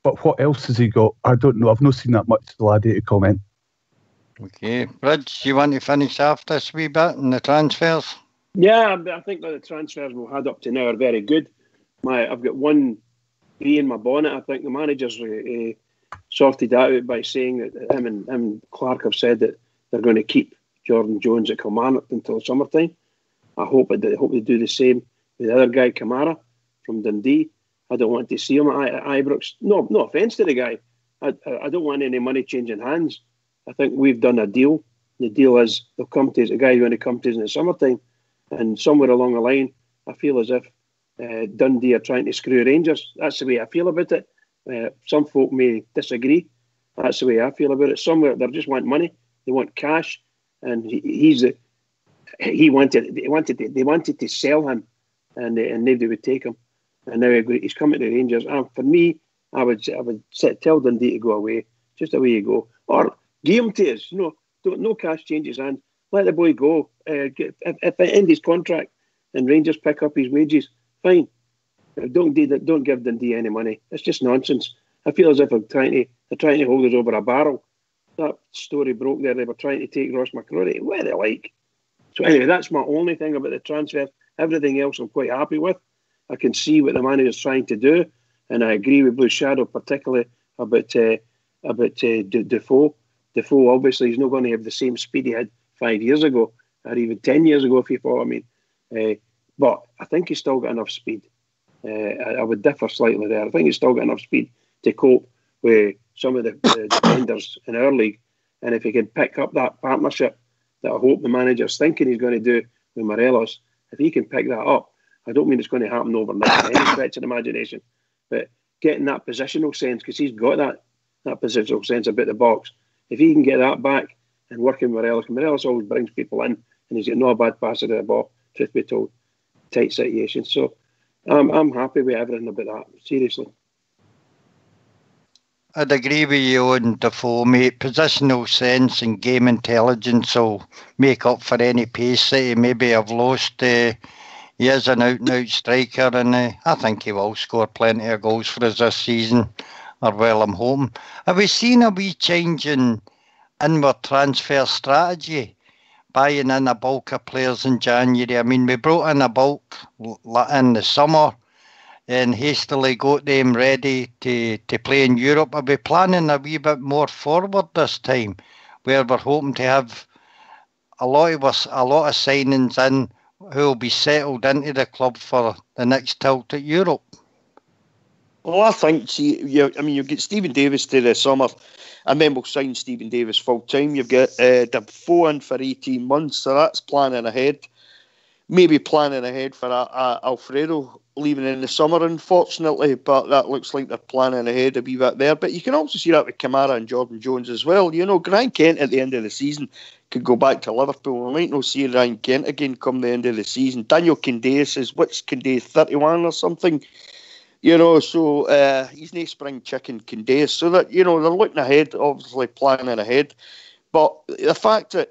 But what else has he got? I don't know. I've not seen that much the laddie to comment. Okay. Bridge, you want to finish off this wee bit in the transfers? Yeah, I think that the transfers we've had up to now are very good. I've got one bee in my bonnet. I think the manager's sorted that out by saying that him and Clark have said that they're going to keep Jordan Jones at Kilmarnock until summertime. I hope they do the same with the other guy, Kamara, from Dundee. I don't want to see him at Ibrox. No offence to the guy. I don't want any money changing hands. I think we've done a deal. The deal is they'll come to us, a guy who's going to come to us in the summertime. And somewhere along the line, I feel as if Dundee are trying to screw Rangers. That's the way I feel about it. Some folk may disagree. That's the way I feel about it. Somewhere they just want money. They want cash. And they wanted to sell him, and nobody would take him. And now he's coming to Rangers. And for me, I would tell Dundee to go away. Just away you go. Or give him to us. No cash changes hands. Let the boy go. If it ends his contract and Rangers pick up his wages, fine. Don't give Dundee any money. It's just nonsense. I feel as if they're trying to hold us over a barrel. That story broke there. They were trying to take Ross McCrory. What they like. So anyway, that's my only thing about the transfer. Everything else I'm quite happy with. I can see what the manager's trying to do, and I agree with Blue Shadow particularly about Defoe. Defoe obviously is not going to have the same speed he had 5 years ago, or even 10 years ago, if you follow me. But I think he's still got enough speed. I would differ slightly there. I think he's still got enough speed to cope with some of the defenders in our league. And if he can pick up that partnership that I hope the manager's thinking he's going to do with Morelos, if he can pick that up, I don't mean it's going to happen overnight by any stretch of imagination, but getting that positional sense, because he's got that positional sense about the box. If he can get that back and working with Morelos always brings people in, and he's got no bad passer to the ball, truth be told. Tight situation. So I'm happy with everything about that, seriously. I'd agree with you on Defoe, mate. Positional sense and game intelligence will make up for any pace that he maybe have lost. He is an out-and-out striker, and I think he will score plenty of goals for us this season, or well, I'm hoping. Have we seen a wee change in inward transfer strategy, buying in a bulk of players in January? I mean, we brought in a bulk in the summer and hastily got them ready to play in Europe. Are we planning a wee bit more forward this time, where we're hoping to have a lot of signings in who will be settled into the club for the next tilt at Europe? Well, I think, you get Stephen Davis to the summer, and then we'll sign Stephen Davis full time. You've got Defoe in for 18 months, so that's planning ahead. Maybe planning ahead for Alfredo leaving in the summer, unfortunately, but that looks like they're planning ahead a wee bit there. But you can also see that with Kamara and Jordan Jones as well. Grant Kent at the end of the season could go back to Liverpool. We might not see Ryan Kent again come the end of the season. Daniel Koundé says, what's Koundé, 31 or something? So he's no spring chicken, Koundé. So that, they're looking ahead, obviously planning ahead. But the fact that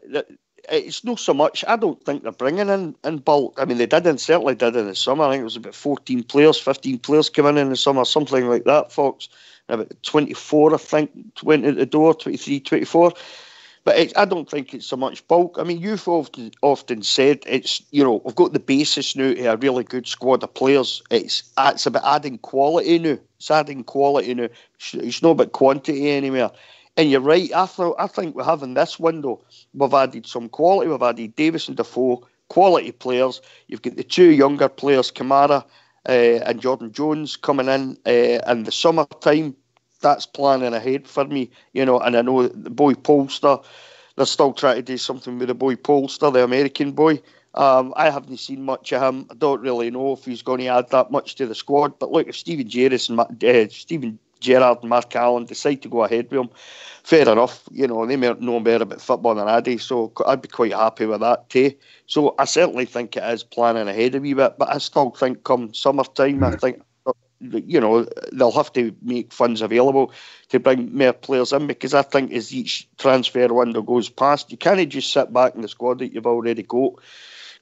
it's not so much, I don't think they're bringing in bulk. I mean, certainly did in the summer. I think it was about 14 players, 15 players coming in the summer, something like that, folks. And about 24, I think, went out the door, 23, 24. But I don't think it's so much bulk. I mean, you've often said we've got the basis now to a really good squad of players. It's about adding quality now. It's adding quality now. It's not about quantity anymore. And you're right. I think we have in this window, we've added some quality. We've added Davis and Defoe, quality players. You've got the two younger players, Kamara and Jordan Jones, coming in the summertime. That's planning ahead for me, and I know the boy Polster, they're still trying to do something with the boy Polster, the American boy. I haven't seen much of him. I don't really know if he's going to add that much to the squad. But look, if Steven Gerrard and Mark Allen decide to go ahead with him, fair enough. You know, they may know more about football than I do, so I'd be quite happy with that too. So I certainly think it is planning ahead a wee bit, but I still think come summertime, I think, you know, they'll have to make funds available to bring more players in, because I think as each transfer window goes past, you can't just sit back in the squad that you've already got.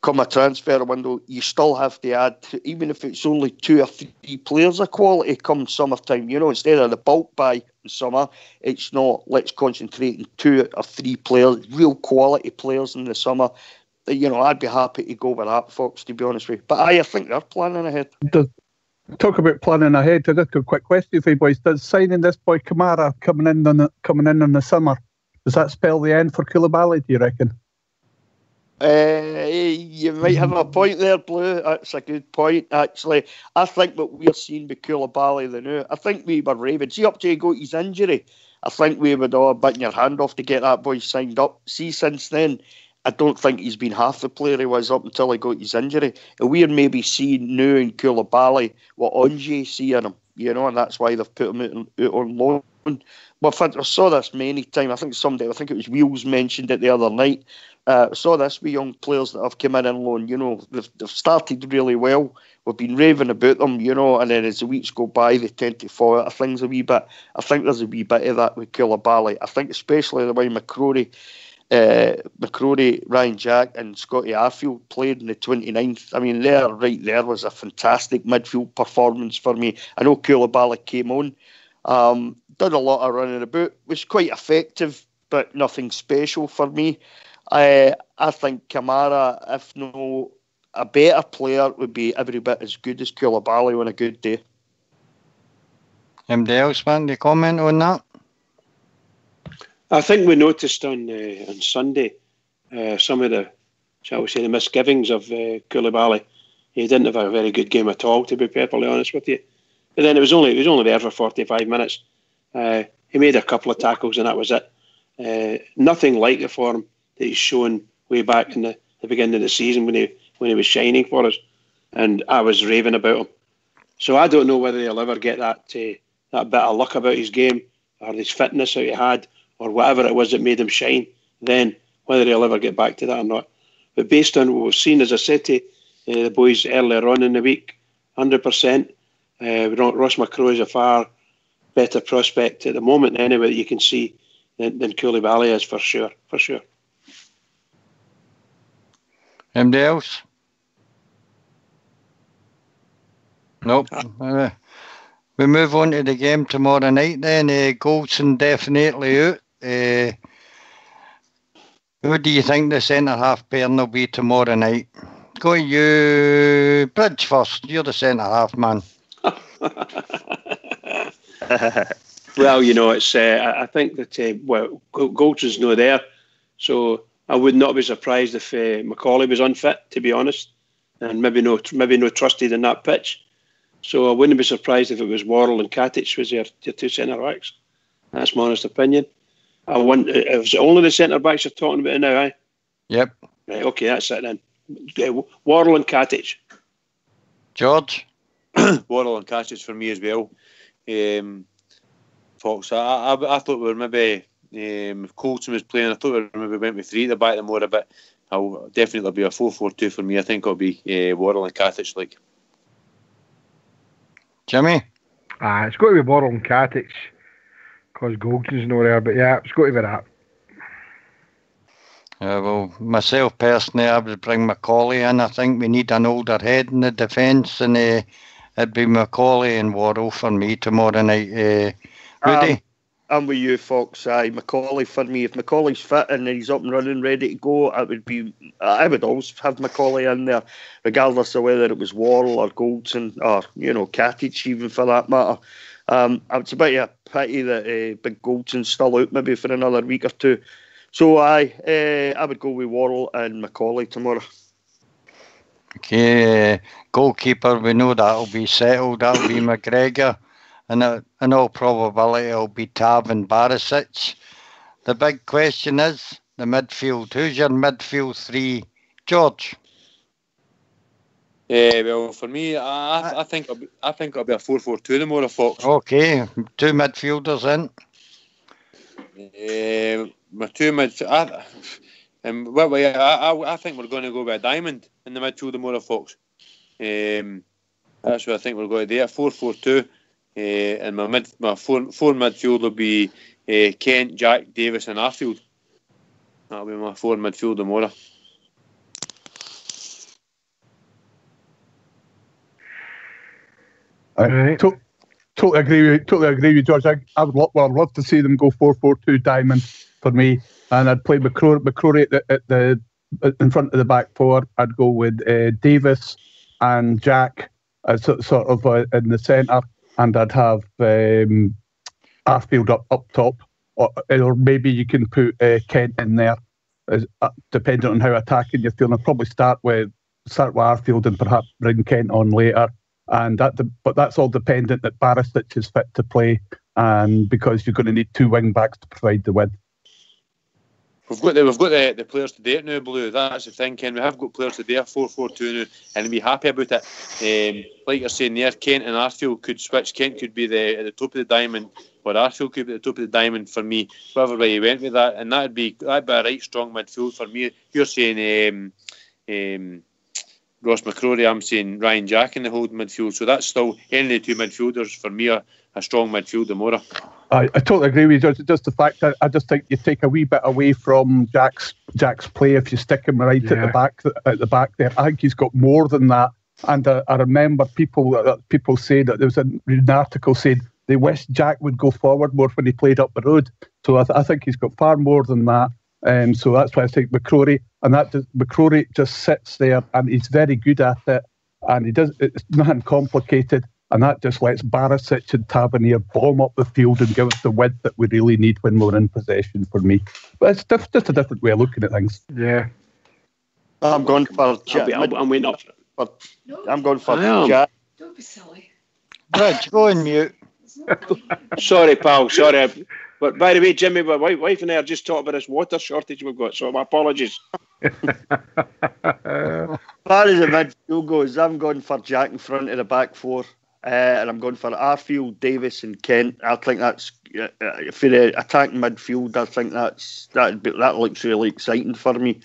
Come a transfer window, you still have to add, even if it's only 2 or 3 players of quality come summertime. You know, instead of the bulk buy in summer, it's not, let's concentrate on 2 or 3 players, real quality players in the summer. You know, I'd be happy to go with that, Fox, to be honest with you. But I think they're planning ahead. Talk about planning ahead. I just got a quick question for you boys. Does signing this boy Kamara coming in in the summer, does that spell the end for Koulibaly, do you reckon? You might have a point there, Blue. That's a good point, actually. I think what we're seeing with Koulibaly the new, I think we were raving. See, up to he got his injury, I think we would all bitten your hand off to get that boy signed up. See, since then, I don't think he's been half the player he was up until he got his injury. And we're maybe seeing now in Koulibaly what Ange see in him, you know, and that's why they've put him out on loan. Well, I saw this many times. I think it was Wheels mentioned it the other night. Saw this with young players that have come in on loan. You know, they've started really well. We've been raving about them, you know, and then as the weeks go by, they tend to fall out of things a wee bit. I think there's a wee bit of that with Koulibaly. I think especially the way McCrory, Ryan Jack and Scotty Arfield played in the 29th. I mean, there was a fantastic midfield performance for me. I know Koulibaly came on, did a lot of running about, was quite effective, but nothing special for me. I think Kamara, if no a better player, would be every bit as good as Koulibaly on a good day. Anybody else want to comment on that? I think we noticed on Sunday some of the, shall we say, the misgivings of Koulibaly. He didn't have a very good game at all, to be perfectly honest with you. But then it was only there for 45 minutes. He made a couple of tackles and that was it. Nothing like the form that he's shown way back in the beginning of the season when he was shining for us, and I was raving about him. So I don't know whether he'll ever get that bit of luck about his game, or his fitness that he had, or whatever it was that made him shine. Then whether he'll ever get back to that or not. But based on what we've seen, as I said to the boys earlier on in the week, 100%. Ross McCrory is a far better prospect at the moment, anyway, that you can see than Koulibaly is, for sure. Anybody else? Nope. We move on to the game tomorrow night then. Goldson definitely out. Who do you think the centre-half pairing will be tomorrow night? Go you, Bridge first. You're the centre-half man. Well, you know, it's. I think that Goldson's not there, so I would not be surprised if Macaulay was unfit, to be honest, and maybe no trusted in that pitch. So I wouldn't be surprised if it was Worrell and Katic was your two centre backs. That's my honest opinion. I wonder if it's only the centre backs you're talking about now, eh? Yep. Right. Okay, that's it then. Worrell and Katic. George. Worrell and Katic for me as well. Fox. I thought we were maybe if Coulson was playing, I thought we maybe went with 3 at the back of the more a bit. I'll definitely be a 4-4-2 for me. I think it'll be Worrell and Katic like. Jimmy? It's got to be Worrell and Katic because Goldson's not there, but yeah, it's got to be that. Well, myself personally, I would bring Macaulay in. I think we need an older head in the defence, and it'd be Macaulay and Worrell for me tomorrow night. Rudy? I'm with you, Fox. Macaulay for me. If Macaulay's fit and he's up and running, ready to go, I would always have Macaulay in there, regardless of whether it was Worrell or Goldson or Katic, even for that matter. It's a bit of a pity that Big Goldson's still out, maybe for another week or two. So I would go with Worrell and Macaulay tomorrow. Okay, goalkeeper, we know that'll be settled. That'll be McGregor. And in all probability, it'll be Tav and Barisic. The big question is the midfield. Who's your midfield 3? George? Well, for me, I think it'll be a 4-4-2 tomorrow, Fox. Okay, 2 midfielders in. My 2 midfielders. What way? I think we're going to go with a diamond in the midfield tomorrow, Fox. That's what I think we're going to do. 4-4-2. And my four midfield will be Kent, Jack, Davis, and Arfield. That'll be my 4 midfield tomorrow. Right. Totally agree with you, George. I would love to see them go 4-4-2 diamond for me, and I'd play McCrory at the in front of the back four. I'd go with Davis and Jack as sort of in the centre, and I'd have Arfield up top, or maybe you can put Kent in there, depending on how attacking you're feeling. I'd probably start with Arfield and perhaps bring Kent on later. But that's all dependent that Barisic is fit to play, and because you're going to need 2 wing backs to provide the width. We've got the players to do it now, Blue. That's the thing, Ken. We have got players to do a 4-4-2 now, and be happy about it. Like you're saying there, Kent and Arfield could switch. Kent could be at the top of the diamond, or Arfield could be at the top of the diamond for me. Whatever way you went with that, and that'd be a right strong midfield for me. You're saying Ross McCrory, I'm saying Ryan Jack in the holding midfield. So that's still any of the 2 midfielders for me a strong midfield tomorrow. I totally agree with you. Just the fact that I just think you take a wee bit away from Jack's play if you stick him right at the back there. I think he's got more than that. And I remember people say that there was an article saying they wish Jack would go forward more when he played up the road. So I think he's got far more than that. So that's why I think McCrory, and McCrory just sits there and he's very good at it, and it's nothing complicated, and that just lets Barisic and Tavernier bomb up the field and give us the width that we really need when we're in possession for me. But it's just a different way of looking at things. Yeah. I'm going for Jack. I'm waiting up. I'm going for Jack. Don't be silly. Rich, go on mute. Sorry, pal. Sorry. But by the way, Jimmy, my wife and I are just talking about this water shortage we've got, so my apologies. As far as the midfield goes, I'm going for Jack in front of the back four, and I'm going for Arfield, Davis, and Kent. I think that's for the attacking midfield. I think that looks really exciting for me.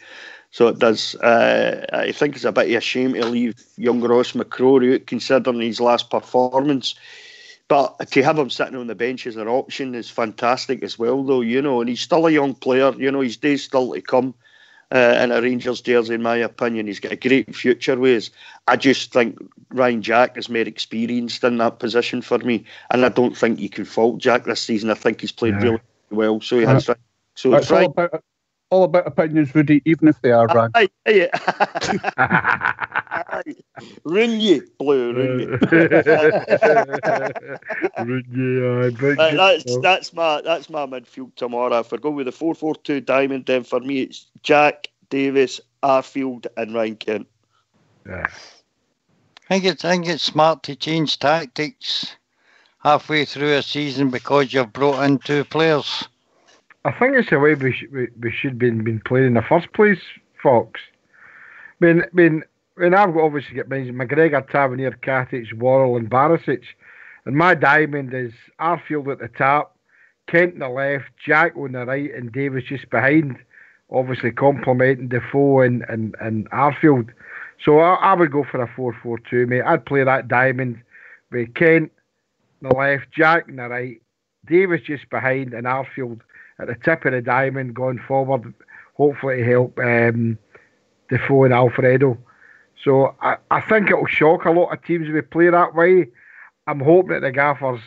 So it does. I think it's a bit of a shame to leave young Ross McCrory out, considering his last performance. But to have him sitting on the bench as an option is fantastic as well, though, and he's still a young player, his day's still to come in a Rangers jersey, in my opinion. He's got a great future with us. I just think Ryan Jack is more experienced in that position for me, and I don't think you can fault Jack this season. I think he's played really well, so he has. So it's all about opinions, Rudy, even if they are wrong. Run you, Blue, run you. That's my midfield tomorrow. If I go with the 4-4-2 diamond, then for me it's Jack, Davis, Arfield, and Ryan Kent. Yeah. I think it's smart to change tactics halfway through a season because you've brought in 2 players. I think it's the way we should been playing in the first place, Fox. I mean, I've obviously got McGregor, Tavernier, Katic, Worrell, and Barisic, and my diamond is Arfield at the top, Kent on the left, Jack on the right, and Davis just behind, obviously complementing Defoe and Arfield. So I would go for a 4-4-2, mate. I'd play that diamond with Kent on the left, Jack on the right, Davis just behind, and Arfield at the tip of the diamond going forward, hopefully to help Defoe and Alfredo. So I think it'll shock a lot of teams if we play that way. I'm hoping that the gaffers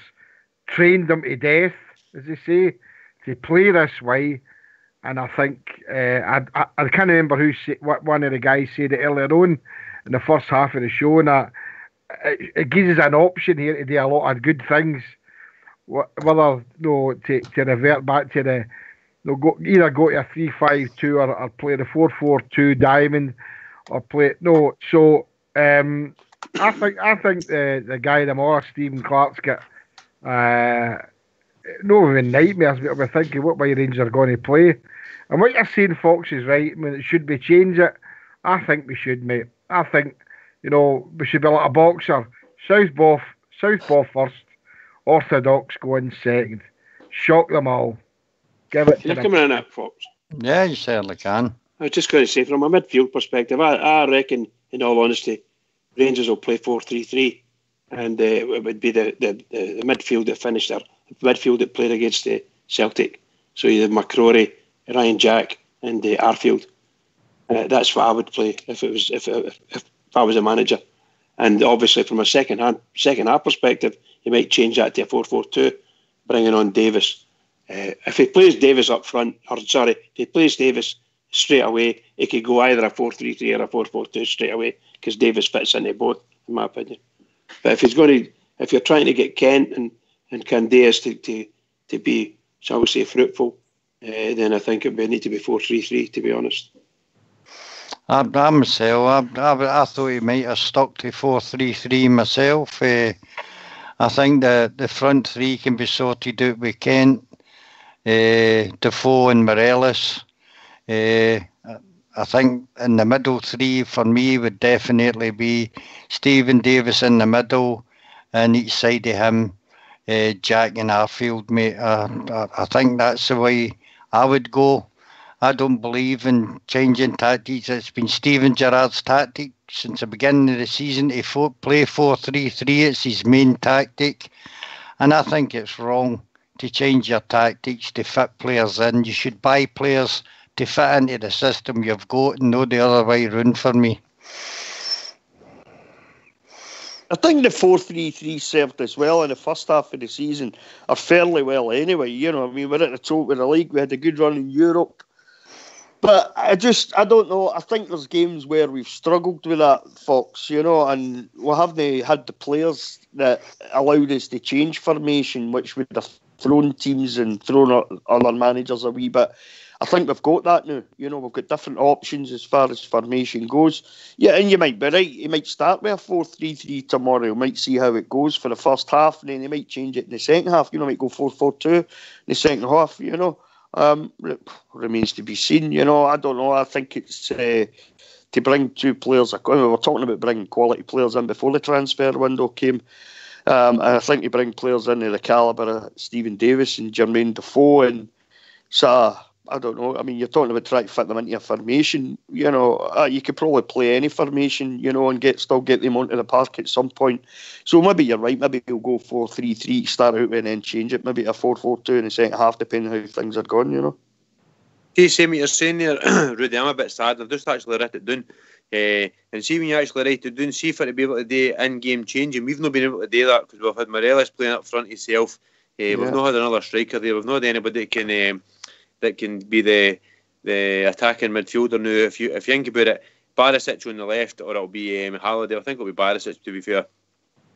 trained them to death, as they say, to play this way. And I think, I can't remember what one of the guys said it earlier on in the first half of the show, and that it gives us an option here to do a lot of good things. Whether to revert back to either go to a 3-5-2 or play the 4-4-2 diamond or play So I think the guy tomorrow, Stephen Clark's got no even nightmares. But we're thinking what way Rangers are going to play, and what you're saying, Fox, is right. I mean, should we change it? I think we should, mate. I think You know, we should be like a boxer. Southpaw first, orthodox go in second. Shock them all. Give it Can to I them. come in on that, Fox? Yeah, you certainly can. I was just going to say, from a midfield perspective, I reckon, in all honesty, Rangers will play 4-3-3, and it would be the midfield that finished there, the midfield that played against Celtic. So either McCrory, Ryan Jack, and Arfield. That's what I would play if I was a manager. And obviously, from a second half perspective, you might change that to a 4-4-2, bringing on Davis. If he plays Davis up front, if he plays Davis straight away, he could go either a 4-3-3 or a 4-4-2 straight away, because Davis fits into both, in my opinion. But if you're trying to get Kent and Candeas to be, shall we say, fruitful, then I think it would need to be 4-3-3, to be honest. I myself, I thought he might have stuck to 4-3-3 myself. I think the front three can be sorted out with Kent, Defoe and Morelos. I think in the middle three for me would definitely be Stephen Davis in the middle, and each side of him, Jack and Arfield, mate. I think that's the way I would go. I don't believe in changing tactics. It's been Steven Gerrard's tactic since the beginning of the season to play 4-3-3. It's his main tactic. And I think it's wrong to change your tactics to fit players in. You should buy players to fit into the system you've got, and no the other way round for me. I think the 4-3-3 served us well in the first half of the season, or fairly well anyway. You know, I mean, we're at the top of the league. We had a good run in Europe. But I don't know. I think there's games where we've struggled with that, Fox, you know, and we haven't had the players that allowed us to change formation, which would have thrown teams and thrown other managers a wee bit. I think we've got that now. You know, we've got different options as far as formation goes. Yeah, and you might be right. He might start with a 4-3-3 tomorrow. He might see how it goes for the first half, and then he might change it in the second half. You know, might go 4-4-2 in the second half, you know. Remains to be seen, you know. I don't know. I think it's to bring two players. We were talking about bringing quality players in before the transfer window came. And I think you bring players into the calibre of Stephen Davis and Jermaine Defoe. And so, I don't know. I mean, you're talking about trying to fit them into a formation. You know, you could probably play any formation, you know, and still get them onto the park at some point. So maybe you're right. Maybe he'll go 4-3-3, start out with, and then change it. Maybe a 4-4-2 in the second half, depending on how things are going, you know. See, same what you're saying there, Rudy. I'm a bit sad. I've just actually written it down. And see, when you actually write it down, see if it to be able to do in-game changing. We've not been able to do that because we've had Morelos playing up front himself. We've not had another striker there. We've not had anybody that can be the attacking midfielder now. If you think about it, Barisic on the left, or it'll be Halliday. I think it'll be Barisic, to be fair.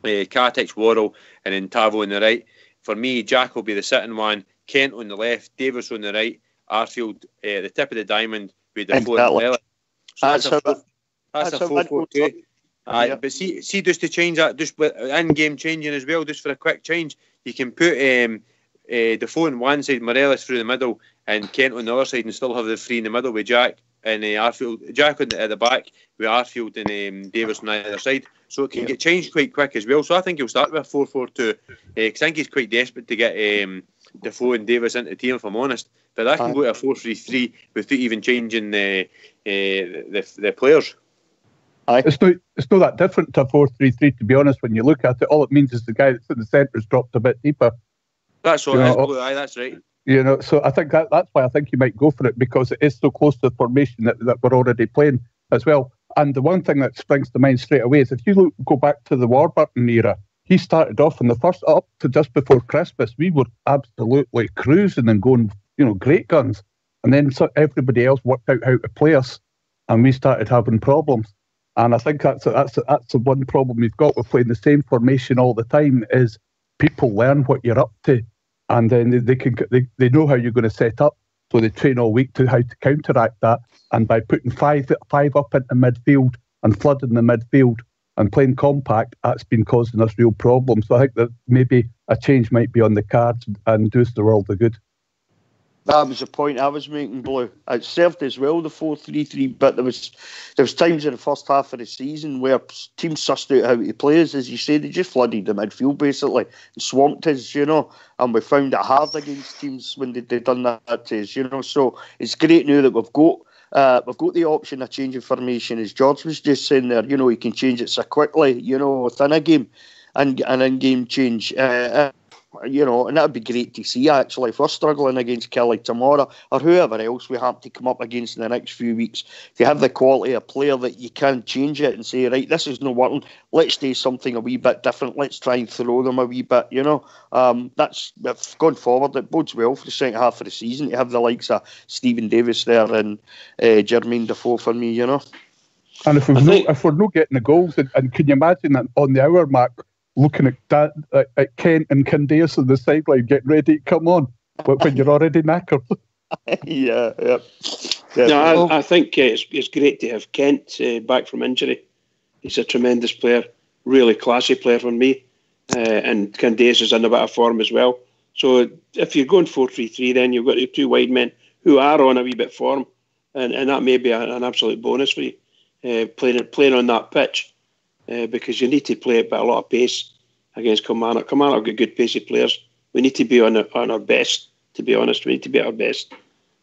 Katic, Worrell, and then Tavo on the right. For me, Jack will be the sitting one. Kent on the left, Davis on the right, Arfield the tip of the diamond with the four on the left. So that's a 4-4-2. But see, just to change that, just in-game changing as well, just for a quick change, you can put Defoe on one side, Morelos through the middle, and Kent on the other side, and still have the three in the middle with Jack and Arfield. Jack at the back with Arfield and Davis on either side. So it can get changed quite quick as well. So I think he'll start with a 4-4-2. I think he's quite desperate to get Defoe and Davis into the team, if I'm honest. But I can go to a 4-3-3 without even changing the players. It's not that different to a 4-3-3, to be honest. When you look at it, all it means is the guy that's in the centre has dropped a bit deeper. That's what that's right. You know, so I think that's why I think you might go for it, because it is so close to the formation that we're already playing as well. And the one thing that springs to mind straight away is if you go back to the Warburton era, he started off in the first up to just before Christmas. We were absolutely cruising and going, you know, great guns. And then everybody else worked out how to play us, and we started having problems. And I think that's the one problem we've got with playing the same formation all the time is people learn what you're up to, and then they know how you're going to set up, so they train all week to how to counteract that. And by putting five up into midfield and flooding the midfield and playing compact, that's been causing us real problems. So I think that maybe a change might be on the cards and do us the world of good. That was the point I was making, Blue. It served as well, the 4-3-3, but there was times in the first half of the season where teams sussed out how to play us. As you say, they just flooded the midfield, basically, and swamped us, and we found it hard against teams when they'd done that to us, So it's great now that we've got the option of changing formation, as George was just saying there. You can change it so quickly, within a game, and an in-game change. And that would be great to see, actually, if we're struggling against Kelly tomorrow or whoever else we have to come up against in the next few weeks, to have the quality of player that you can change it and say, right, this is not working, let's do something a wee bit different, let's try and throw them a wee bit, That's gone forward. It bodes well for the second half of the season to have the likes of Stephen Davis there and Jermaine Defoe for me, And if we're not getting the goals, and can you imagine that on the hour mark, looking at that at Kent and Candace on the sideline getting ready to come on, but when you're already knackered. Yeah. No, I think it's great to have Kent back from injury. He's a tremendous player, really classy player for me, and Candace is in a bit of form as well. So if you're going 4-3-3, then you've got your two wide men who are on a wee bit of form, and that may be an absolute bonus for you, playing on that pitch. Because you need to play at a lot of pace against Kilmarnock. Kilmarnock have got good pacey players. We need to be on our best, to be honest. We need to be at our best.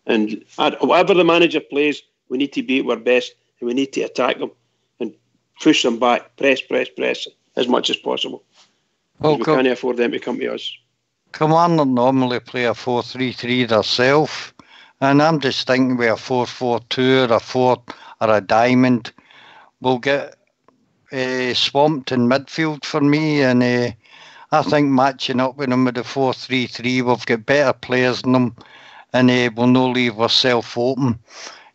And whatever the manager plays, we need to be at our best, and we need to attack them and push them back, press as much as possible. Well, we can't afford them to come to us. Kilmarnock normally play a 4-3-3 themselves, and I'm just thinking with a 4-4-2 or a 4 or a diamond, we'll get swamped in midfield for me, and I think matching up with them with the 4-3-3, we've got better players than them, and we'll not leave ourselves open.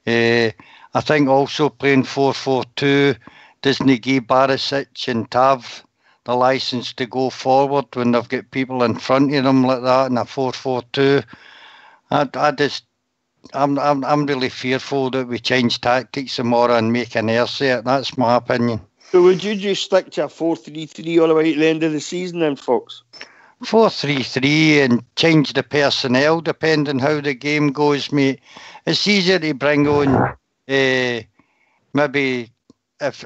I think also playing 4-4-2 doesn't give Barisic and Tav the licence to go forward when they've got people in front of them like that in a 4-4-2. I'm really fearful that we change tactics tomorrow and make an error of it. That's my opinion. So would you just stick to a 4-3-3 all the way to the end of the season then, folks? 4-3-3 and change the personnel depending how the game goes, mate. It's easier to bring on maybe if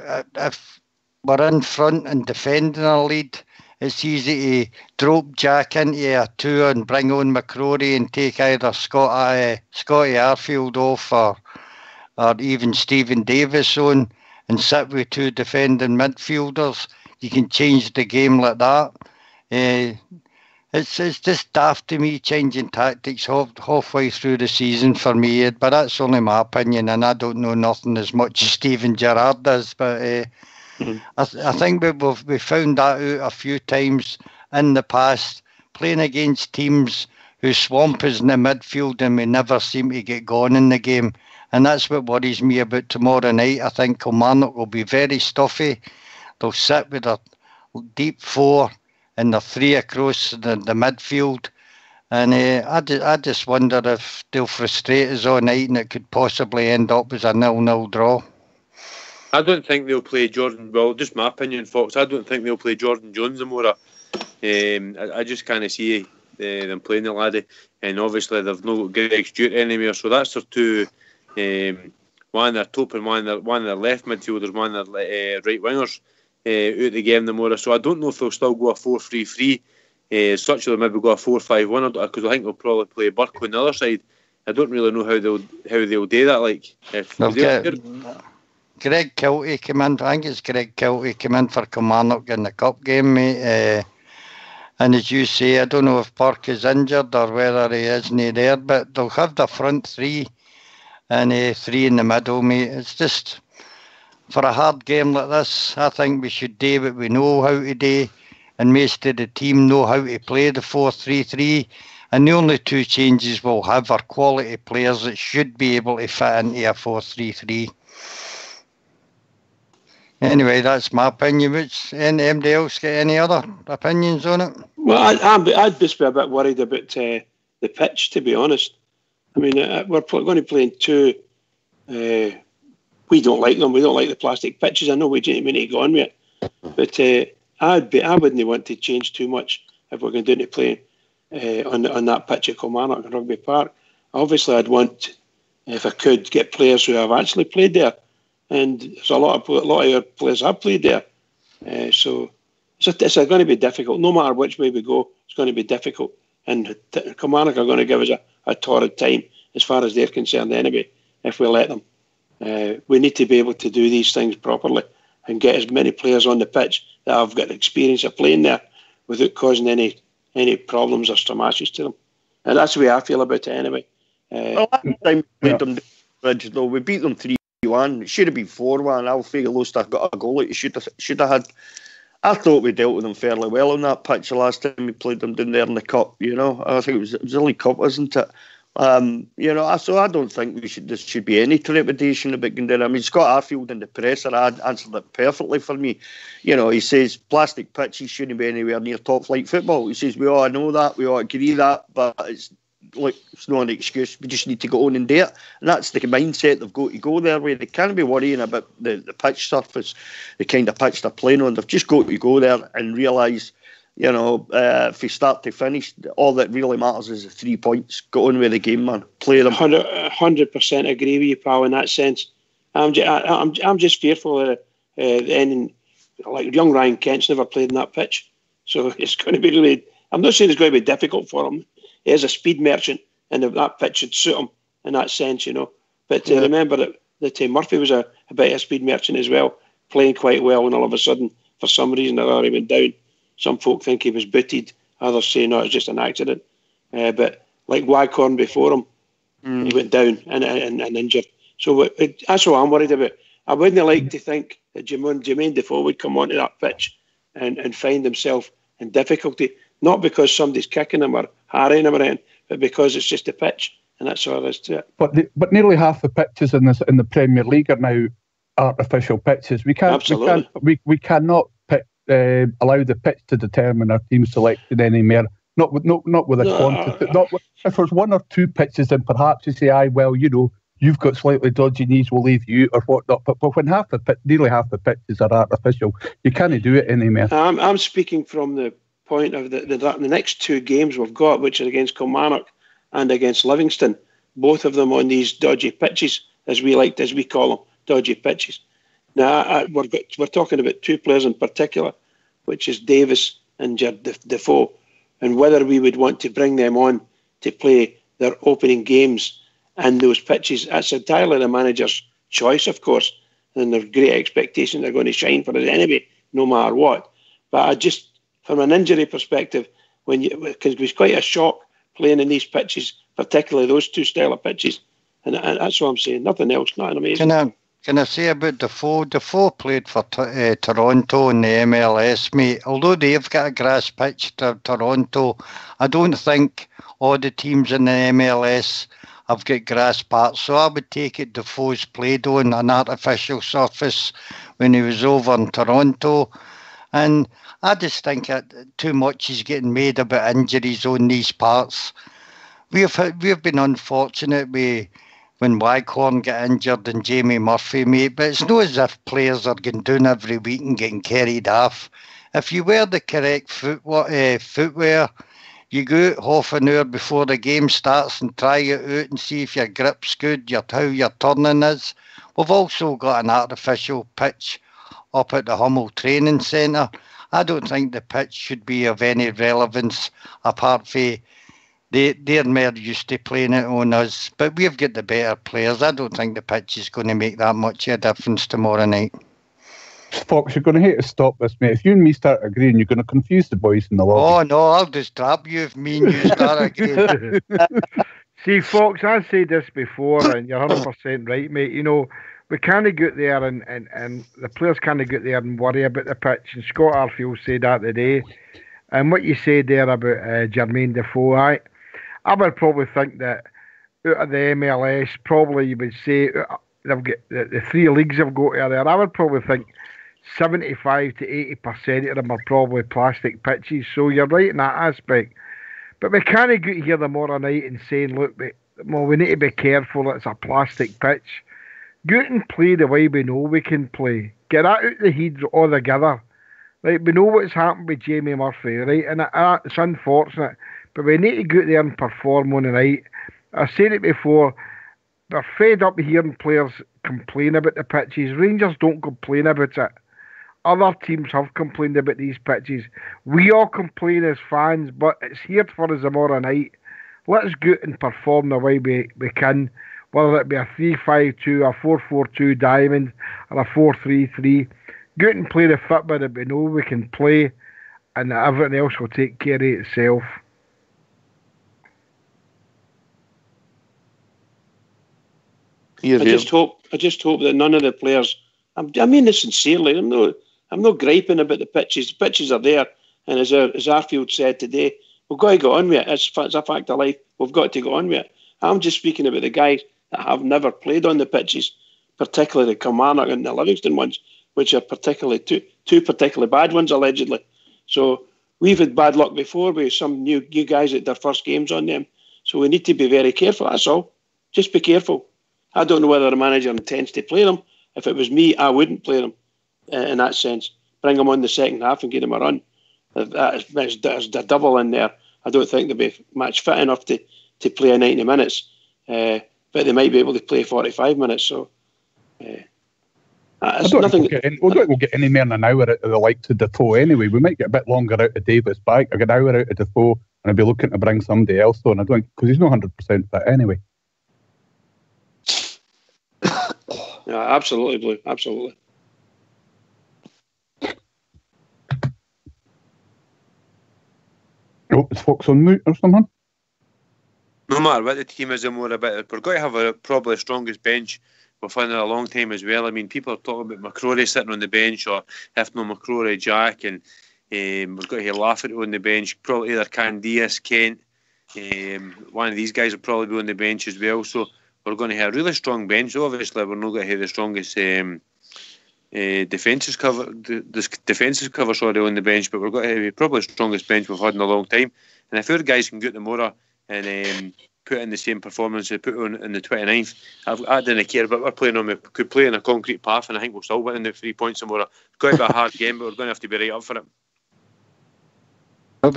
we're in front and defending a lead, it's easy to drop Jack into a 2 and bring on McCrory and take either Scotty Arfield off or even Stephen Davis on, and sit with 2 defending midfielders. You can change the game like that. It's just daft to me changing tactics halfway through the season for me, but that's only my opinion, and I don't know nothing as much as Stephen Gerrard does. But I think we found that out a few times in the past, playing against teams who swamp us in the midfield and we never seem to get going in the game. And that's what worries me about tomorrow night. I think Kilmarnock will be very stuffy. They'll sit with a deep 4 and the 3 across the midfield. And I just wonder if they'll frustrate us all night and it could possibly end up as a 0-0 draw. I don't think they'll play Jordan. Well, just my opinion, folks. I don't think they'll play Jordan Jones tomorrow. I just can't see them playing the laddie. And obviously they've no Greg Stewart anymore. So that's their 2... one of their top and one of their left midfielders, one of their right wingers out of the game tomorrow. So I don't know if they'll still go a 4-3-3. Such they'll maybe go a 4-5-1, because I think they'll probably play Burke on the other side. I don't really know how they'll do that. Like Greg Kilty came in. I think it's Greg Kilty came in for Kilmarnock in the cup game, mate. And as you say, I don't know if Burke is injured or whether he isn't there, but they'll have the front 3. And 3 in the middle, mate. It's just, for a hard game like this, I think we should do what we know how to do, and most of the team know how to play the 4-3-3. And the only 2 changes we'll have are quality players that should be able to fit into a 4-3-3. Anyway, that's my opinion. Anybody else get any other opinions on it? Well, I'd just be a bit worried about the pitch, to be honest. I mean, we're going to play in 2. We don't like them. We don't like the plastic pitches. I know we need to go on with it, but I wouldn't want to change too much if we're going to play on that pitch at Kilmarnock and Rugby Park. obviously I'd want, if I could, get players who have actually played there, and there's a lot of your players have played there. So it's going to be difficult. No matter which way we go, it's going to be difficult. And Kilmarnock are going to give us a torrid time as far as they're concerned anyway, if we let them. We need to be able to do these things properly and get as many players on the pitch that have got experience of playing there without causing any problems or smashes to them. And that's the way I feel about it anyway. Well, last time we played them, Bridge, though, we beat them 3-1. It should have been 4-1. Alfie Loster got a goal. It should have had. I thought we dealt with them fairly well on that pitch the last time we played them down there in the cup. You know, I think it was the League Cup, wasn't it? You know, so I don't think there should be any trepidation about going down. I mean, Scott Arfield in the presser answered it perfectly for me. You know, he says plastic pitches shouldn't be anywhere near top flight football. He says we all know that, we all agree that, but it's not an excuse. We just need to go on and do it. And that's the mindset they've got to go their way. They can't be worrying about the pitch surface, the kind of pitch they're playing on. They've just got to go there and realise, you know, if you start to finish, all that really matters is the 3 points. Go on with the game, man. Play them. 100% agree with you, pal, in that sense. I'm just fearful of any, like young Ryan Kent's never played in that pitch. So it's going to be really, I'm not saying it's going to be difficult for him. He is a speed merchant, and that pitch should suit him in that sense, you know. But remember that Murphy was a bit of a speed merchant as well, playing quite well, and all of a sudden, for some reason or other, he went down. Some folk think he was booted, others say no, it's just an accident. But like Waghorn before him, he went down and injured. So that's what I'm worried about. I wouldn't like to think that Jermaine Defoe would come onto that pitch and find himself in difficulty, not because somebody's kicking him or harrying him or anything, but because it's just a pitch, and that's all there is to it. But nearly half the pitches in the Premier League are now artificial pitches. We cannot allow the pitch to determine our team selection anymore. Not with a quantity. If there's one or two pitches, then perhaps you say, "Aye, well, you know, you've got slightly dodgy knees, we'll leave you," or whatnot. But when nearly half the pitches are artificial, you can't do it anymore. I'm speaking from the point of the next two games we've got, which are against Kilmarnock and against Livingston, both of them on these dodgy pitches, as we call them, dodgy pitches. Now we're talking about two players in particular, which is Davis and Defoe, and whether we would want to bring them on to play their opening games and those pitches. That's entirely the manager's choice, of course, and there's great expectation they're going to shine for us anyway, no matter what. But I just, from an injury perspective, because it was quite a shock playing in these pitches, particularly those two style of pitches, and that's what I'm saying. Nothing else. Not amazing. Can I say about Defoe? Defoe played for Toronto in the MLS, mate. Although they've got a grass pitch to Toronto, I don't think all the teams in the MLS have got grass parts. So I would take it Defoe's played on an artificial surface when he was over in Toronto. And I just think that too much is getting made about injuries on these parts. We've been unfortunate when Waghorn got injured and Jamie Murphy, mate, but it's not as if players are going down every week and getting carried off. If you wear the correct footwear, you go out half an hour before the game starts and try it out and see if your grip's good, how your turning is. We've also got an artificial pitch up at the Hummel Training Centre. I don't think the pitch should be of any relevance apart from they're more used to playing it on us, but we've got the better players. I don't think the pitch is going to make that much of a difference tomorrow night. Fox, you're going to hate to stop this, mate. If you and me start agreeing, you're going to confuse the boys in the lobby. Oh, no, I'll just trap you if me and you start agreeing. See, Fox, I've said this before, and you're 100% right, mate. You know, we can't go there and the players can't go there and worry about the pitch. And Scott Arfield said that today. And what you said there about Jermaine Defoe, I would probably think that out of the MLS, probably you would say they've got the three leagues have got there. I would probably think 75 to 80% of them are probably plastic pitches. So you're right in that aspect. But we can't go here tomorrow night and saying, look, we need to be careful, it's a plastic pitch. Go out and play the way we know we can play. Get that out the heads altogether. Right, we know what's happened with Jamie Murphy, right? And it's unfortunate. But we need to go out there and perform on the night I've said it before, they're fed up hearing players complain about the pitches. Rangers don't complain about it. Other teams have complained about these pitches. We all complain as fans, but it's here for us tomorrow night. Let's go out and perform the way we can, whether it be a 3-5-2, a 4-4-2 diamond, or a 4-3-3. Go out and play the football that we know we can play, and everything else will take care of itself. I just hope that none of the players. I mean this sincerely. I'm not griping about the pitches. The pitches are there, and as Arfield said today, we've got to go on with it. It's a fact of life. We've got to go on with it. I'm just speaking about the guys that have never played on the pitches, particularly the Kilmarnock and the Livingston ones, which are particularly two particularly bad ones allegedly. So we've had bad luck before with some new guys at their first games on them. So we need to be very careful. That's all. Just be careful. I don't know whether the manager intends to play them. If it was me, I wouldn't play them in that sense. Bring them on the second half and give them a run. There's the double in there. I don't think they'll be match fit enough to play 90 minutes. But they might be able to play 45 minutes. So I don't think we'll get any more than an hour out of the likes of Defoe anyway. We might get a bit longer out of Davis back. I get an hour out of Defoe, and I'll be looking to bring somebody else on. I don't, because he's not 100% fit anyway. Yeah, absolutely, Blue. Absolutely. Oh, is Fox on mute or something? No matter what the team is, more about it. We're going to have probably the strongest bench we've had in a long time as well. I mean, people are talking about McCrory sitting on the bench, or if no McCrory, Jack, and we've got to laugh at it on the bench. Probably either Candias, Kent. One of these guys will probably be on the bench as well. So we're going to have a really strong bench. Obviously, we're not going to have the strongest defensive cover on the bench, but we're going to have probably the strongest bench we've had in a long time. And if our guys can get tomorrow and put in the same performance they put on in the 29th, I didn't care. But we're playing on. We could play in a concrete path, and I think we'll still win the 3 points tomorrow. It's going to be a hard game, but we're going to have to be right up for it. What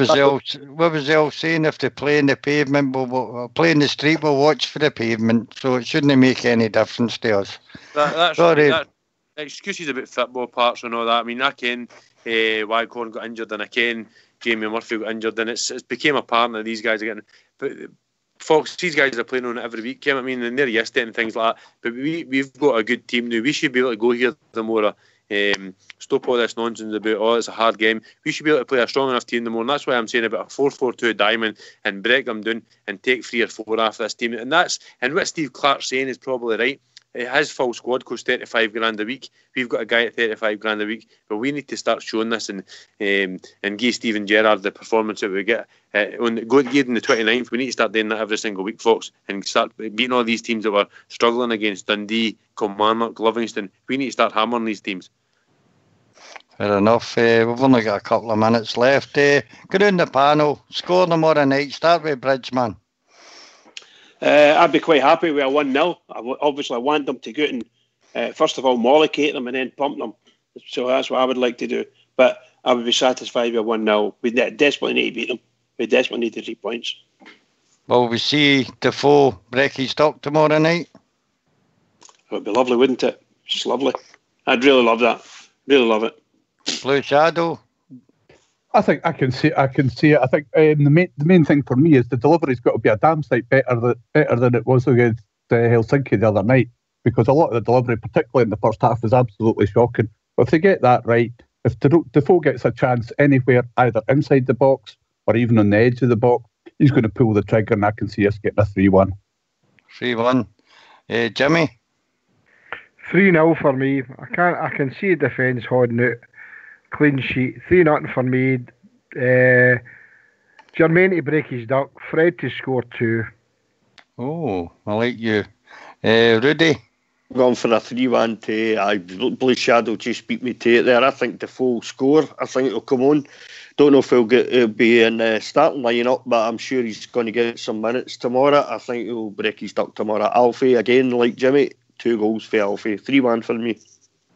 was they all saying? If they play in the pavement, we'll play in the street, we'll watch for the pavement. So it shouldn't make any difference to us. That's right. Excuses about football parts and all that. I mean, I ken Waghorn got injured, and I ken Jamie Murphy got injured, and it's became apparent that these guys are getting. But Fox, these guys are playing on it every week. I mean, and they're used to it and things like that. But we've got a good team now. We should be able to go here tomorrow. Stop all this nonsense about it's a hard game. We should be able to play a strong enough team tomorrow, and that's why I'm saying about a 4-4-2 diamond and break them down and take 3 or 4 off this team. And what Steve Clark's saying is probably right. His full squad costs 35 grand a week. We've got a guy at 35 grand a week, but we need to start showing this and give Steven Gerrard the performance that we get on the 29th. We need to start doing that every single week, Fox, and start beating all these teams that were struggling against Dundee, Kilmarnock, Livingston. We need to start hammering these teams. Fair enough. We've only got a couple of minutes left. Go down the panel. Score tomorrow night. Start with Bridgeman. I'd be quite happy with a 1-0. I want them to go out and first of all mollocate them and then pump them. So that's what I would like to do. But I would be satisfied with a 1-0. We desperately need to beat them. We desperately need the 3 points. Will we see Defoe break his duck tomorrow night? It would be lovely, wouldn't it? Just lovely. I'd really love that. Really love it. Blue Shadow. I think I can see it. I think the main thing for me is the delivery's got to be a damn sight better than it was against Helsinki the other night, because a lot of the delivery, particularly in the first half, was absolutely shocking. But if they get that right, if Defoe gets a chance anywhere, either inside the box or even on the edge of the box, he's going to pull the trigger, and I can see us getting a 3-1. 3-1. Jimmy? 3-0 for me. I can see defence holding out. Clean sheet. 3-0 for me. Jermaine to break his duck. Fred to score 2. Oh, I like you. Rudy? I'm going for a 3-1 to Blue Shadow just beat me to it there. I think Defoe will score. I think it'll come on. Don't know if he'll be in the starting line-up, but I'm sure he's going to get some minutes tomorrow. I think he'll break his duck tomorrow. Alfie, again, like Jimmy, 2 goals for Alfie. 3-1 for me.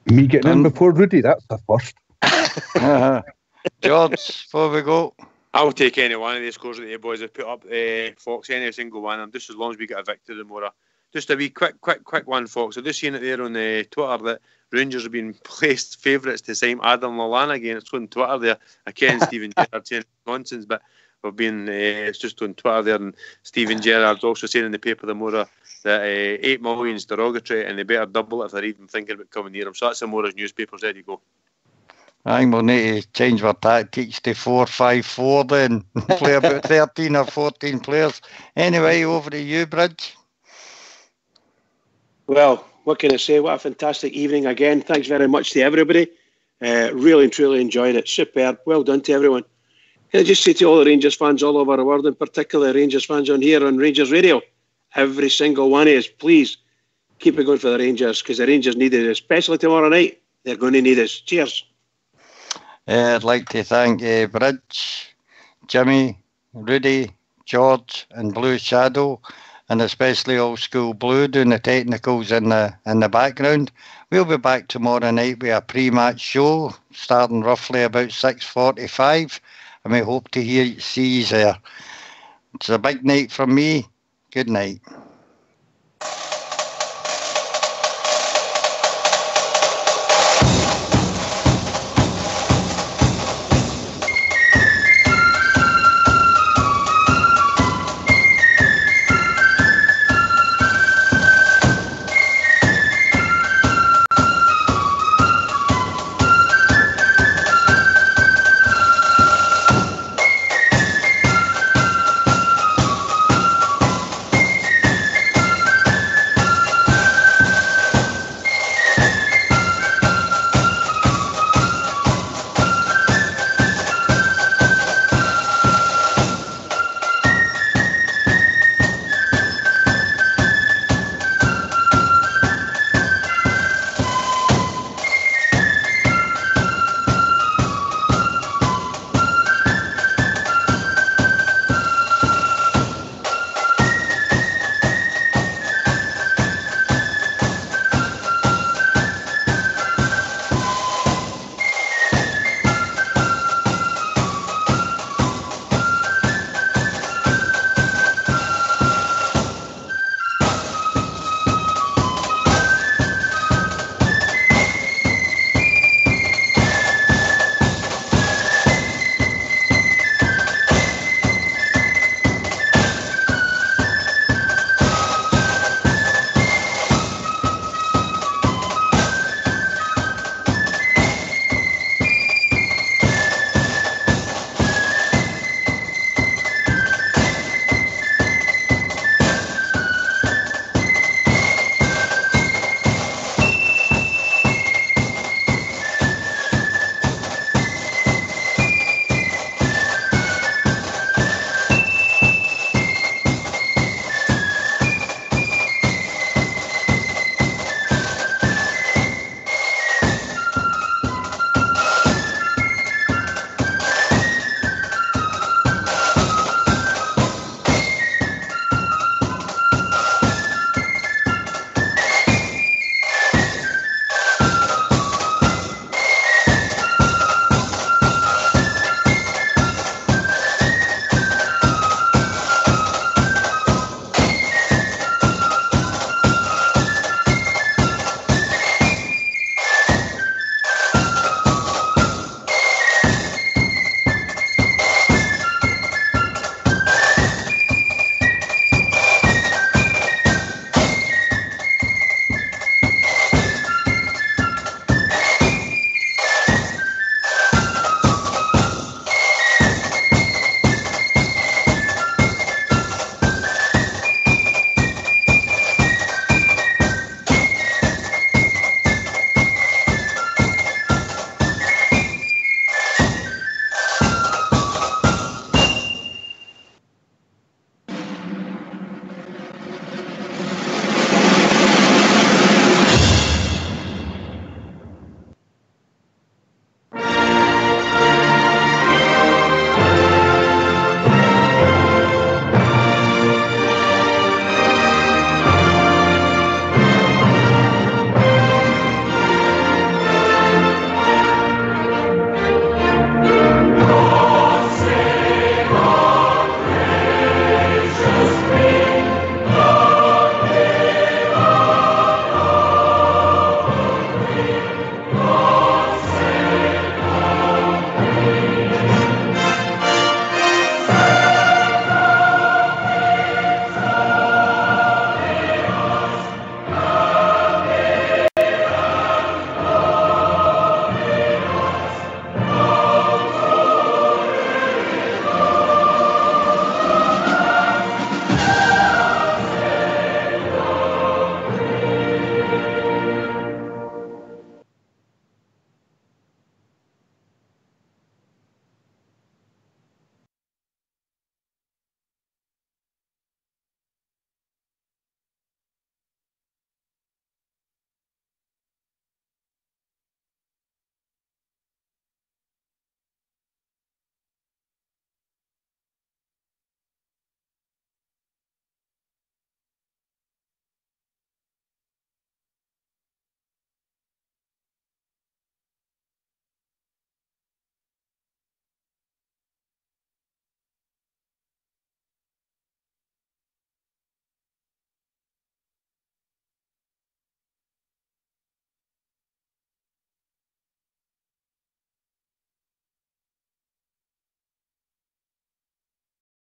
Me getting in before Rudy, that's the first. George, before we go. I'll take any one of the scores that the boys have put up. Fox, any single one of them, just as long as we get a victory tomorrow. Just a wee quick one, Fox. I've just seen it there on Twitter that Rangers have been placed favourites to sign Adam Lallana again. It's on Twitter there. I ken Stephen Gerrard saying nonsense, but we've been, it's just on Twitter there, and Stephen Gerrard's also saying in the paper tomorrow that 8 million is derogatory and they better double it if they're even thinking about coming near him. So that's tomorrow's newspapers. There you go. I think we'll need to change our tactics to 4-5-4 then. Play about 13 or 14 players. Anyway, over to you, Bridge. Well, what can I say? What a fantastic evening again. Thanks very much to everybody. Really and truly enjoyed it. Superb. Well done to everyone. Can I just say to all the Rangers fans all over the world, in particular Rangers fans on here on Rangers Radio, every single one of us, please keep it going for the Rangers, because the Rangers need it, especially tomorrow night. They're going to need us. Cheers. I'd like to thank Bridge, Jimmy, Rudy, George and Blue Shadow, and especially Old School Blue doing the technicals in the background. We'll be back tomorrow night with a pre-match show starting roughly about 6:45, and we hope to see you there. It's a big night from me. Good night.